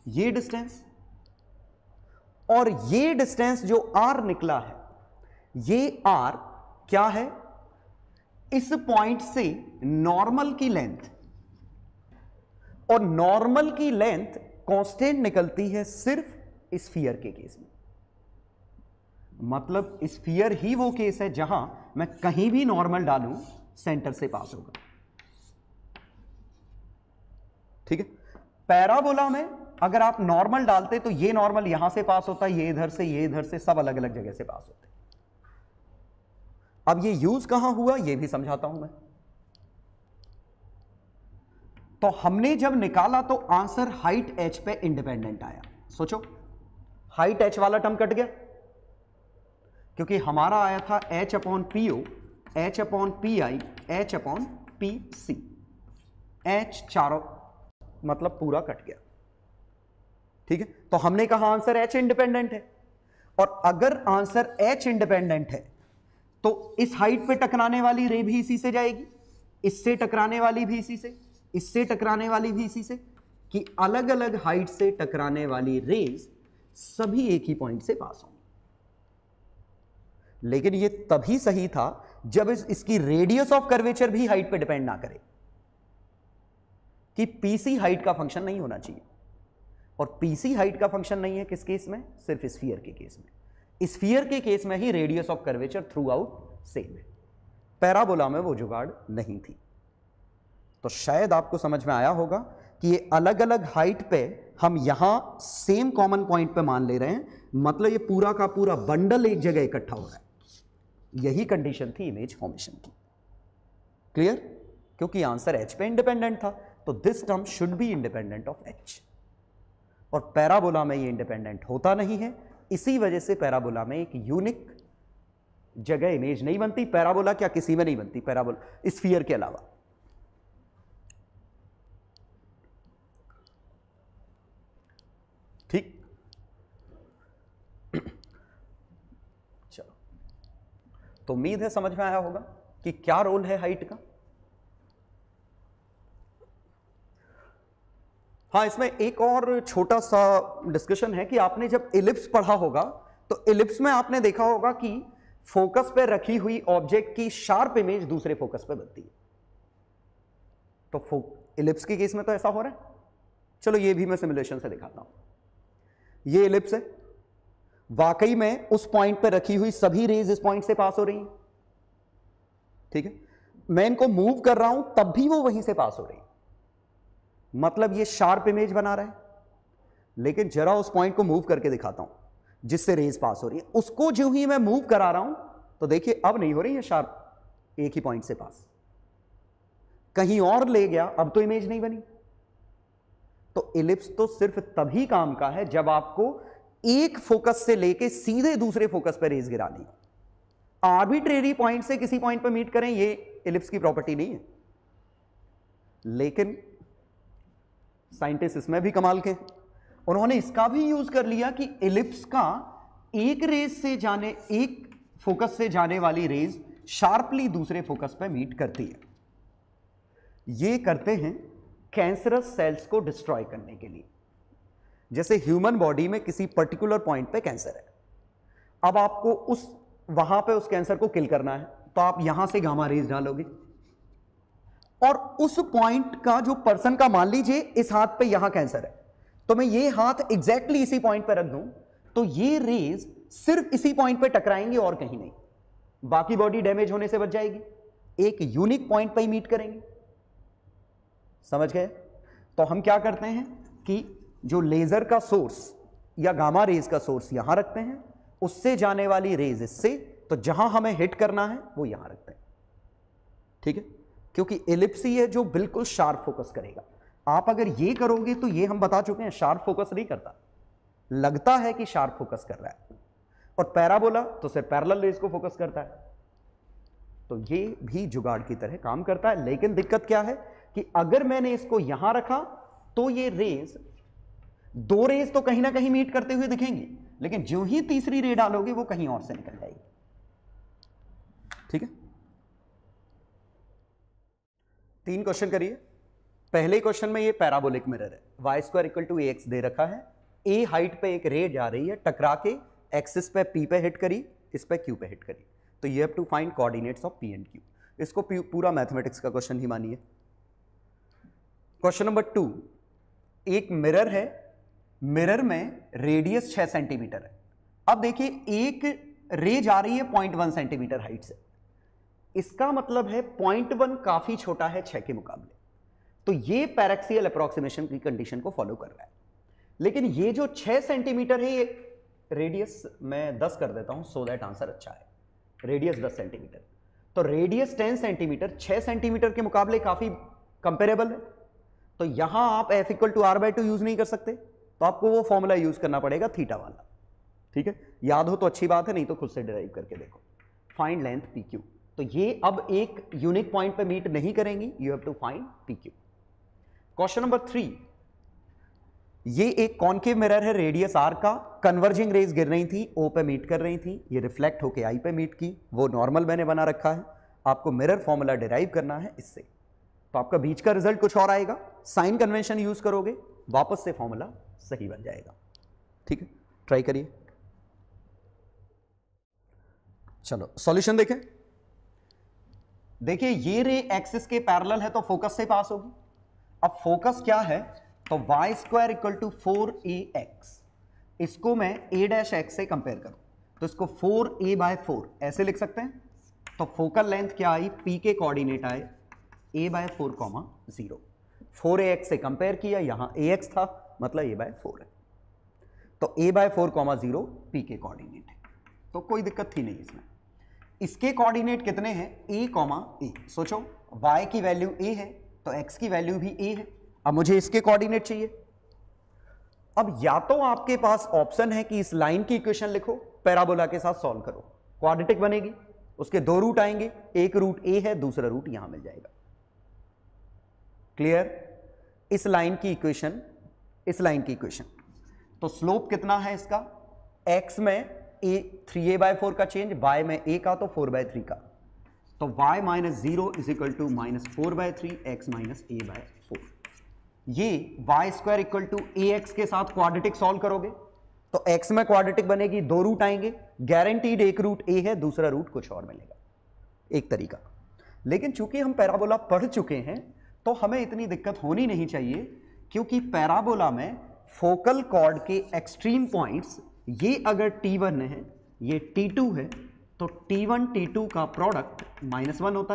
ये डिस्टेंस, और ये डिस्टेंस जो आर निकला है, ये आर क्या है? इस पॉइंट से नॉर्मल की लेंथ, और नॉर्मल की लेंथ कांस्टेंट निकलती है सिर्फ स्फीयर के केस में। मतलब स्फीयर ही वो केस है जहां मैं कहीं भी नॉर्मल डालूं सेंटर से पास होगा। ठीक है, पैराबोला में अगर आप नॉर्मल डालते तो ये नॉर्मल यहां से पास होता, ये इधर से, ये इधर से, सब अलग अलग जगह से पास होते। अब ये यूज कहां हुआ ये भी समझाता हूं मैं। तो हमने जब निकाला तो आंसर हाइट h पे इंडिपेंडेंट आया। सोचो, हाइट h वाला टर्म कट गया, क्योंकि हमारा आया था h upon P O, h upon P I, h upon P C, h चारों मतलब पूरा कट गया। ठीक है, तो हमने कहा आंसर h इंडिपेंडेंट है, और अगर आंसर h इंडिपेंडेंट है तो इस हाइट पे टकराने वाली रे भी इसी से जाएगी, इससे टकराने वाली भी इसी से, इससे टकराने वाली भी इसी से, कि अलग अलग हाइट से टकराने वाली रेज सभी एक ही पॉइंट से पास होंगी। लेकिन ये तभी सही था जब इसकी रेडियस ऑफ कर्वेचर भी हाइट पे डिपेंड ना करे, कि पीसी हाइट का फंक्शन नहीं होना चाहिए। और पीसी हाइट का फंक्शन नहीं है किस केस में? सिर्फ स्फीयर के केस में। स्फीयर के केस में ही radius of curvature throughout same है, पैराबोला में वो जुगाड़ नहीं थी। तो शायद आपको समझ में आया होगा कि ये अलग अलग हाइट पे हम यहां सेम कॉमन पॉइंट पे मान ले रहे हैं, मतलब ये पूरा का पूरा बंडल एक जगह इकट्ठा हो रहा है। यही कंडीशन थी इमेज फॉर्मेशन की। क्लियर? क्योंकि आंसर h पे इंडिपेंडेंट था, तो this term should be independent of h, और पैराबोला में ये इंडिपेंडेंट होता नहीं है। इसी वजह से पैराबोला में एक यूनिक जगह इमेज नहीं बनती। पैराबोला क्या किसी में नहीं बनती, पैराबोला स्फीयर के अलावा। ठीक, चलो, तो उम्मीद है समझ में आया होगा कि क्या रोल है हाइट का। हाँ, इसमें एक और छोटा सा डिस्कशन है कि आपने जब इलिप्स पढ़ा होगा तो इलिप्स में आपने देखा होगा कि फोकस पे रखी हुई ऑब्जेक्ट की शार्प इमेज दूसरे फोकस पे बनती है। तो इलिप्स के केस में तो ऐसा हो रहा है। चलो ये भी मैं सिमुलेशन से दिखाता हूं। ये इलिप्स है वाकई में उस पॉइंट पर रखी हुई सभी रेज इस पॉइंट से पास हो रही हैं, ठीक है। मैं इनको मूव कर रहा हूं तब भी वो वहीं से पास हो रही है, मतलब ये शार्प इमेज बना रहा है। लेकिन जरा उस पॉइंट को मूव करके दिखाता हूं जिससे रेज पास हो रही है, उसको जो ही मैं मूव करा रहा हूं तो देखिए अब नहीं हो रही है शार्प, एक ही पॉइंट से पास, कहीं और ले गया, अब तो इमेज नहीं बनी। तो इलिप्स तो सिर्फ तभी काम का है जब आपको एक फोकस से लेके सीधे दूसरे फोकस पर रेज गिरानी। आर्बिट्रेरी पॉइंट से किसी पॉइंट पर मीट करें, ये इलिप्स की प्रॉपर्टी नहीं है। लेकिन साइंटिस्ट इसमें भी कमाल के, उन्होंने इसका भी यूज कर लिया कि इलिप्स का एक रेज से जाने, एक फोकस से जाने वाली रेज शार्पली दूसरे फोकस पर मीट करती है। ये करते हैं कैंसरस सेल्स को डिस्ट्रॉय करने के लिए। जैसे ह्यूमन बॉडी में किसी पर्टिकुलर पॉइंट पे कैंसर है, अब आपको वहां पे उस कैंसर को किल करना है, तो आप यहां से गामा रेज डालोगे और उस पॉइंट का जो पर्सन का, मान लीजिए इस हाथ पे यहां कैंसर है, तो मैं ये हाथ एग्जैक्टली इसी पॉइंट पे रख दूं तो ये रेज सिर्फ इसी पॉइंट पे टकराएंगे और कहीं नहीं, बाकी बॉडी डैमेज होने से बच जाएगी, एक यूनिक पॉइंट पे ही मीट करेंगे। समझ गए? तो हम क्या करते हैं कि जो लेजर का सोर्स या गामा रेज का सोर्स यहां रखते हैं, उससे जाने वाली रेज इससे, तो जहां हमें हिट करना है वो यहां रखते हैं, ठीक है, क्योंकि इलिप्स ही है जो बिल्कुल शार्प फोकस करेगा। आप अगर ये करोगे तो ये हम बता चुके हैं शार्प फोकस नहीं करता, लगता है कि शार्प फोकस कर रहा है, और पैराबोला तो सिर्फ पैरेलल रेज को फोकस करता है। तो ये भी जुगाड़ की तरह काम करता है। लेकिन दिक्कत क्या है कि अगर मैंने इसको यहां रखा तो ये रेज, दो रेज तो कहीं ना कहीं मीट करते हुए दिखेंगी, लेकिन जो ही तीसरी रे डालोगे वो कहीं और से निकल जाएगी, ठीक है। 3 क्वेश्चन करिए। पहले क्वेश्चन में ये पैराबोलिक मिरर है, y square equal to ax दे रखा है, a हाइट पे एक रे जा रही है, टकरा के एक्सिस पे p पे हिट करी, इस पे q पे हिट करी, तो you have to find coordinates of p and q। इसको पूरा मैथमेटिक्स का क्वेश्चन ही मानिए। क्वेश्चन नंबर 2, एक मिरर है, मिरर में रेडियस 6 सेंटीमीटर है। अब देखिए एक रे जा रही है 0.1 सेंटीमीटर हाइट से, इसका मतलब है 0.1 काफी छोटा है 6 के मुकाबले, तो ये पैरेक्सियल अप्रोक्सीमेशन की कंडीशन को फॉलो कर रहा है। लेकिन ये जो 6 सेंटीमीटर है, ये रेडियस मैं 10 कर देता हूं सो दैट आंसर अच्छा है, रेडियस 10 सेंटीमीटर, तो रेडियस 10 सेंटीमीटर 6 सेंटीमीटर के मुकाबले काफी कंपेरेबल है। तो यहां आप f equal to r/2 use नहीं कर सकते, तो आपको वो फॉर्मूला यूज करना पड़ेगा थीटा वाला, ठीक है। याद हो तो अच्छी बात है, नहीं तो खुद से डिराइव करके देखो। फाइंड लेंथ PQ, तो ये अब एक यूनिक पॉइंट पे मीट नहीं करेंगी, you have to find PQ। Question number 3, ये एक कॉनकेव मिरर है, रेडियस r का, कन्वर्जिंग रेज गिर रही थी, O पे मीट कर रही थी, ये रिफ्लेक्ट होके I पे मीट की, वो नॉर्मल मैंने बना रखा है, आपको मिरर फॉर्मूला डिराइव करना है इससे, तो आपका बीच का रिजल्ट कुछ और आएगा, साइन कन्वेंशन यूज करोगे, वापस से फॉर्मूला सही बन जाएगा, ठीक है। ट्राई करिए। चलो सॉल्यूशन देखें। देखिए ये रे एक्सिस के पैरेलल है तो फोकस से पास होगी। अब फोकस क्या है, तो y square equal to 4ax, इसको मैं a' से कंपेयर करूं तो इसको 4a/4 ऐसे लिख सकते हैं। तो फोकल लेंथ क्या आई, p के कोऑर्डिनेट आए a/4, 0, 4ax से कंपेयर किया, यहां ax था मतलब a/4 है, तो a/4, 0 p के कोऑर्डिनेट है, तो कोई दिक्कत थी नहीं इसमें। इसके कोऑर्डिनेट कितने हैं, a, a। सोचो y की वैल्यू a है तो x की वैल्यू भी a है। अब मुझे इसके कोऑर्डिनेट चाहिए। अब या तो आपके पास ऑप्शन है कि इस लाइन की इक्वेशन लिखो, पैराबोला के साथ सॉल्व करो, क्वाड्रेटिक बनेगी, उसके 2 रूट आएंगे, एक रूट a है, दूसरा रूट यहां मिल जाएगा। क्लियर? इस लाइन की इक्वेशन, इस लाइन की इक्वेशन, तो स्लोप कितना है इसका, x में 3a/4 का चेंज, y में a का तो 4/3 का, तो y minus 0 is equal to -4/3 x minus a/4। ये y square equal to ax के साथ क्वाड्रेटिक सॉल्व करोगे तो x में क्वाड्रेटिक बनेगी, 2 रूट आएंगे, गारंटीड एक रूट a है, दूसरा रूट कुछ और मिलेगा, एक तरीका। लेकिन चूंकि हम पैराबोला पढ़ चुके हैं तो हमें इतनी दिक्कत होनी नहीं चाहिए, क्योंकि पैराबोला में फोकल कॉर्ड के एक्सट्रीम पॉइंट्स ये अगर T1 है, ये T2 है, तो T1 T2 का प्रोडक्ट -1 होता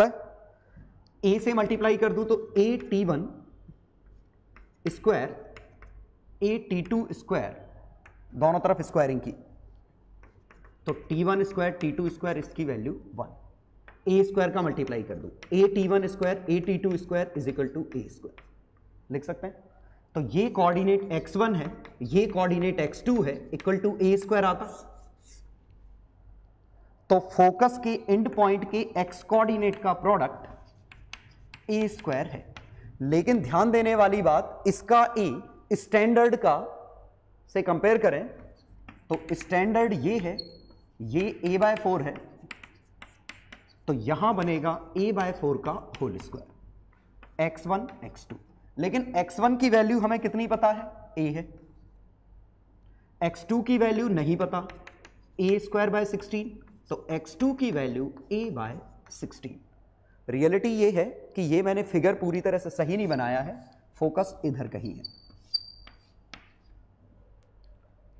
है। A से मल्टीप्लाई कर दूं तो AT1 स्क्वायर AT2 स्क्वायर, दोनों तरफ स्क्वायरिंग की, तो T1 स्क्वायर T2 स्क्वायर इसकी वैल्यू 1। A स्क्वायर का मल्टीप्लाई कर दूं, AT1 square AT2 square is equal to A square, लिख सकते हैं। तो ये कोऑर्डिनेट x1 है, ये कोऑर्डिनेट x2 है, इक्वल टू A स्क्वायर आता। तो फोकस के एंड पॉइंट के x कोऑर्डिनेट का प्रोडक्ट A स्क्वायर है। लेकिन ध्यान देने वाली बात, इसका A स्टैंडर्ड का से कंपेयर करें तो स्टैंडर्ड ये है, ये a/4 है, तो यहां बनेगा a/4 का होल स्क्वायर, x1 x2। लेकिन x1 की वैल्यू हमें कितनी पता है, a है। x2 की वैल्यू नहीं पता, a²/16, तो x2 की वैल्यू a/16। रियलिटी ये है कि ये मैंने फिगर पूरी तरह से सही नहीं बनाया है, फोकस इधर कहीं है,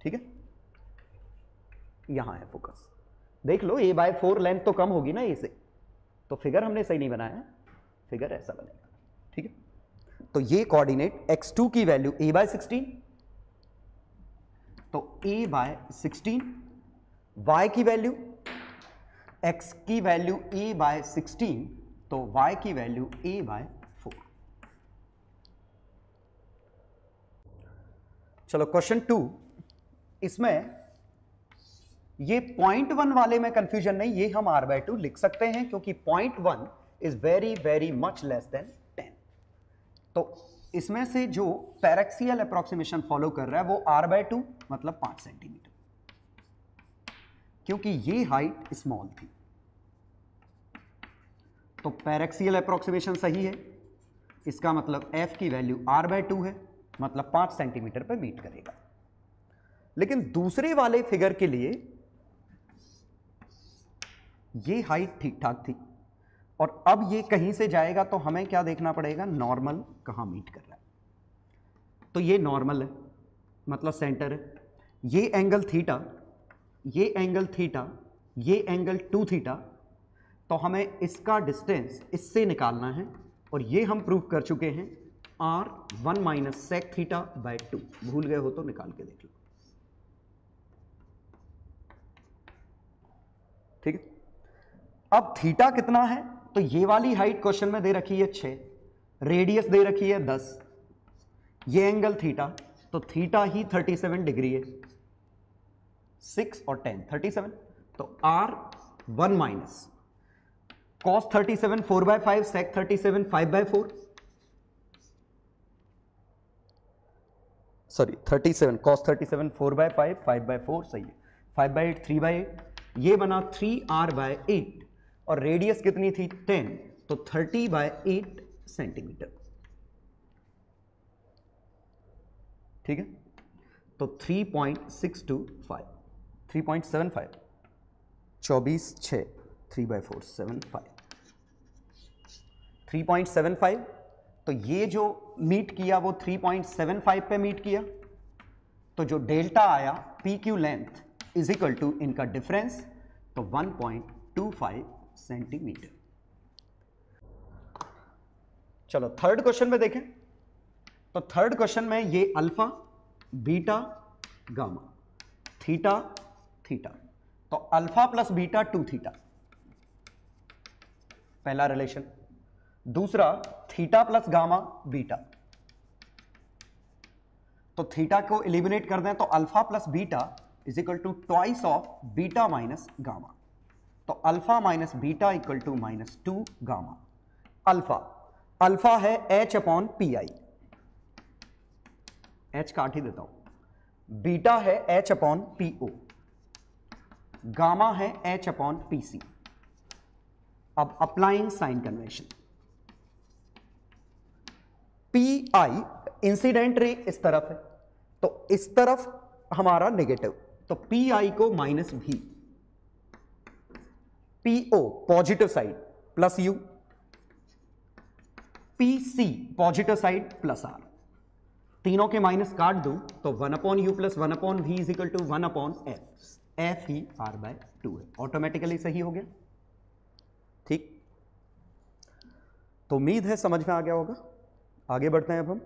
ठीक है, यहां है फोकस। देख लो a/4 लेंथ तो कम होगी ना a से, तो फिगर हमने सही नहीं बनाया, फिगर ऐसा बनेगा, ठीक है। तो ये कोऑर्डिनेट x2 की वैल्यू a/16, तो a/16, y की वैल्यू, x की वैल्यू a/16, तो y की वैल्यू a/4। चलो क्वेश्चन 2, इसमें ये 0.1 वाले में कंफ्यूजन नहीं, ये हम r/2 लिख सकते हैं, क्योंकि 0.1 is very very much less than 10। तो इसमें से जो पैरेक्सियल अप्रोक्सीमेशन फॉलो कर रहा है वो r/2 मतलब 5 सेंटीमीटर, क्योंकि ये हाइट स्मॉल थी, तो पैरेक्सियल अप्रोक्सीमेशन सही है। इसका मतलब f की वैल्यू r/2 है, मतलब 5 सेंटीमीटर पर मीट करेगा। लेकिन दूसरे वाले फिगर के लिए ये हाइट ठीक ठाक थी, और अब ये कहीं से जाएगा तो हमें क्या देखना पड़ेगा, नॉर्मल कहां मीट कर रहा है। तो ये नॉर्मल है, मतलब सेंटर है। ये एंगल थीटा, ये एंगल थीटा, ये एंगल 2 थीटा, तो हमें इसका डिस्टेंस इससे निकालना है, और ये हम प्रूव कर चुके हैं, r1 - sec θ/2। भूल गए हो तो निकाल के देख लो, ठीक है। अब थीटा कितना है, तो ये वाली हाइट क्वेश्चन में दे रखी है 6, रेडियस दे रखी है 10, ये एंगल थीटा, तो थीटा ही 37 डिग्री है, 6 और 10 37, तो r1 - cos 37 4/5, sec 37 5/4, sorry 37 cos 37 4/5 5/4 सही है, 5/8 3/8, ये बना 3r/8, और रेडियस कितनी थी 10, तो 30/8 सेंटीमीटर, ठीक है। तो 3.625 3.75 24 6 3/4 75 3.75, तो ये जो मीट किया वो 3.75 पे मीट किया, तो जो डेल्टा आया PQ length is equal to इनका डिफरेंस, तो 1.25 सेंटीमीटर। चलो थर्ड क्वेश्चन में देखें, तो थर्ड क्वेश्चन में ये alpha beta gamma theta theta, तो अल्फा प्लस बीटा 2 थीटा, पहला रिलेशन। दूसरा थीटा प्लस गामा बीटा, तो थीटा को एलिमिनेट कर दें तो alpha plus beta is equal to twice of beta minus gamma, तो alpha minus beta equal to -2 gamma. Alpha है h/pi, h काट ही देता हूं, बीटा है h/po, गामा है h/pc। अब applying sign convention, PI incident ray इस तरफ है, तो इस तरफ हमारा नेगेटिव, तो PI को -v, PO positive side plus u, PC positive side plus r। तीनों के माइनस काट दूं तो 1/u plus 1/v is equal to 1/f, F ही r/2 है, ऑटोमेटिकली सही हो गया। ठीक, तो उम्मीद है समझ में आ गया होगा। आगे बढ़ते हैं अब हम।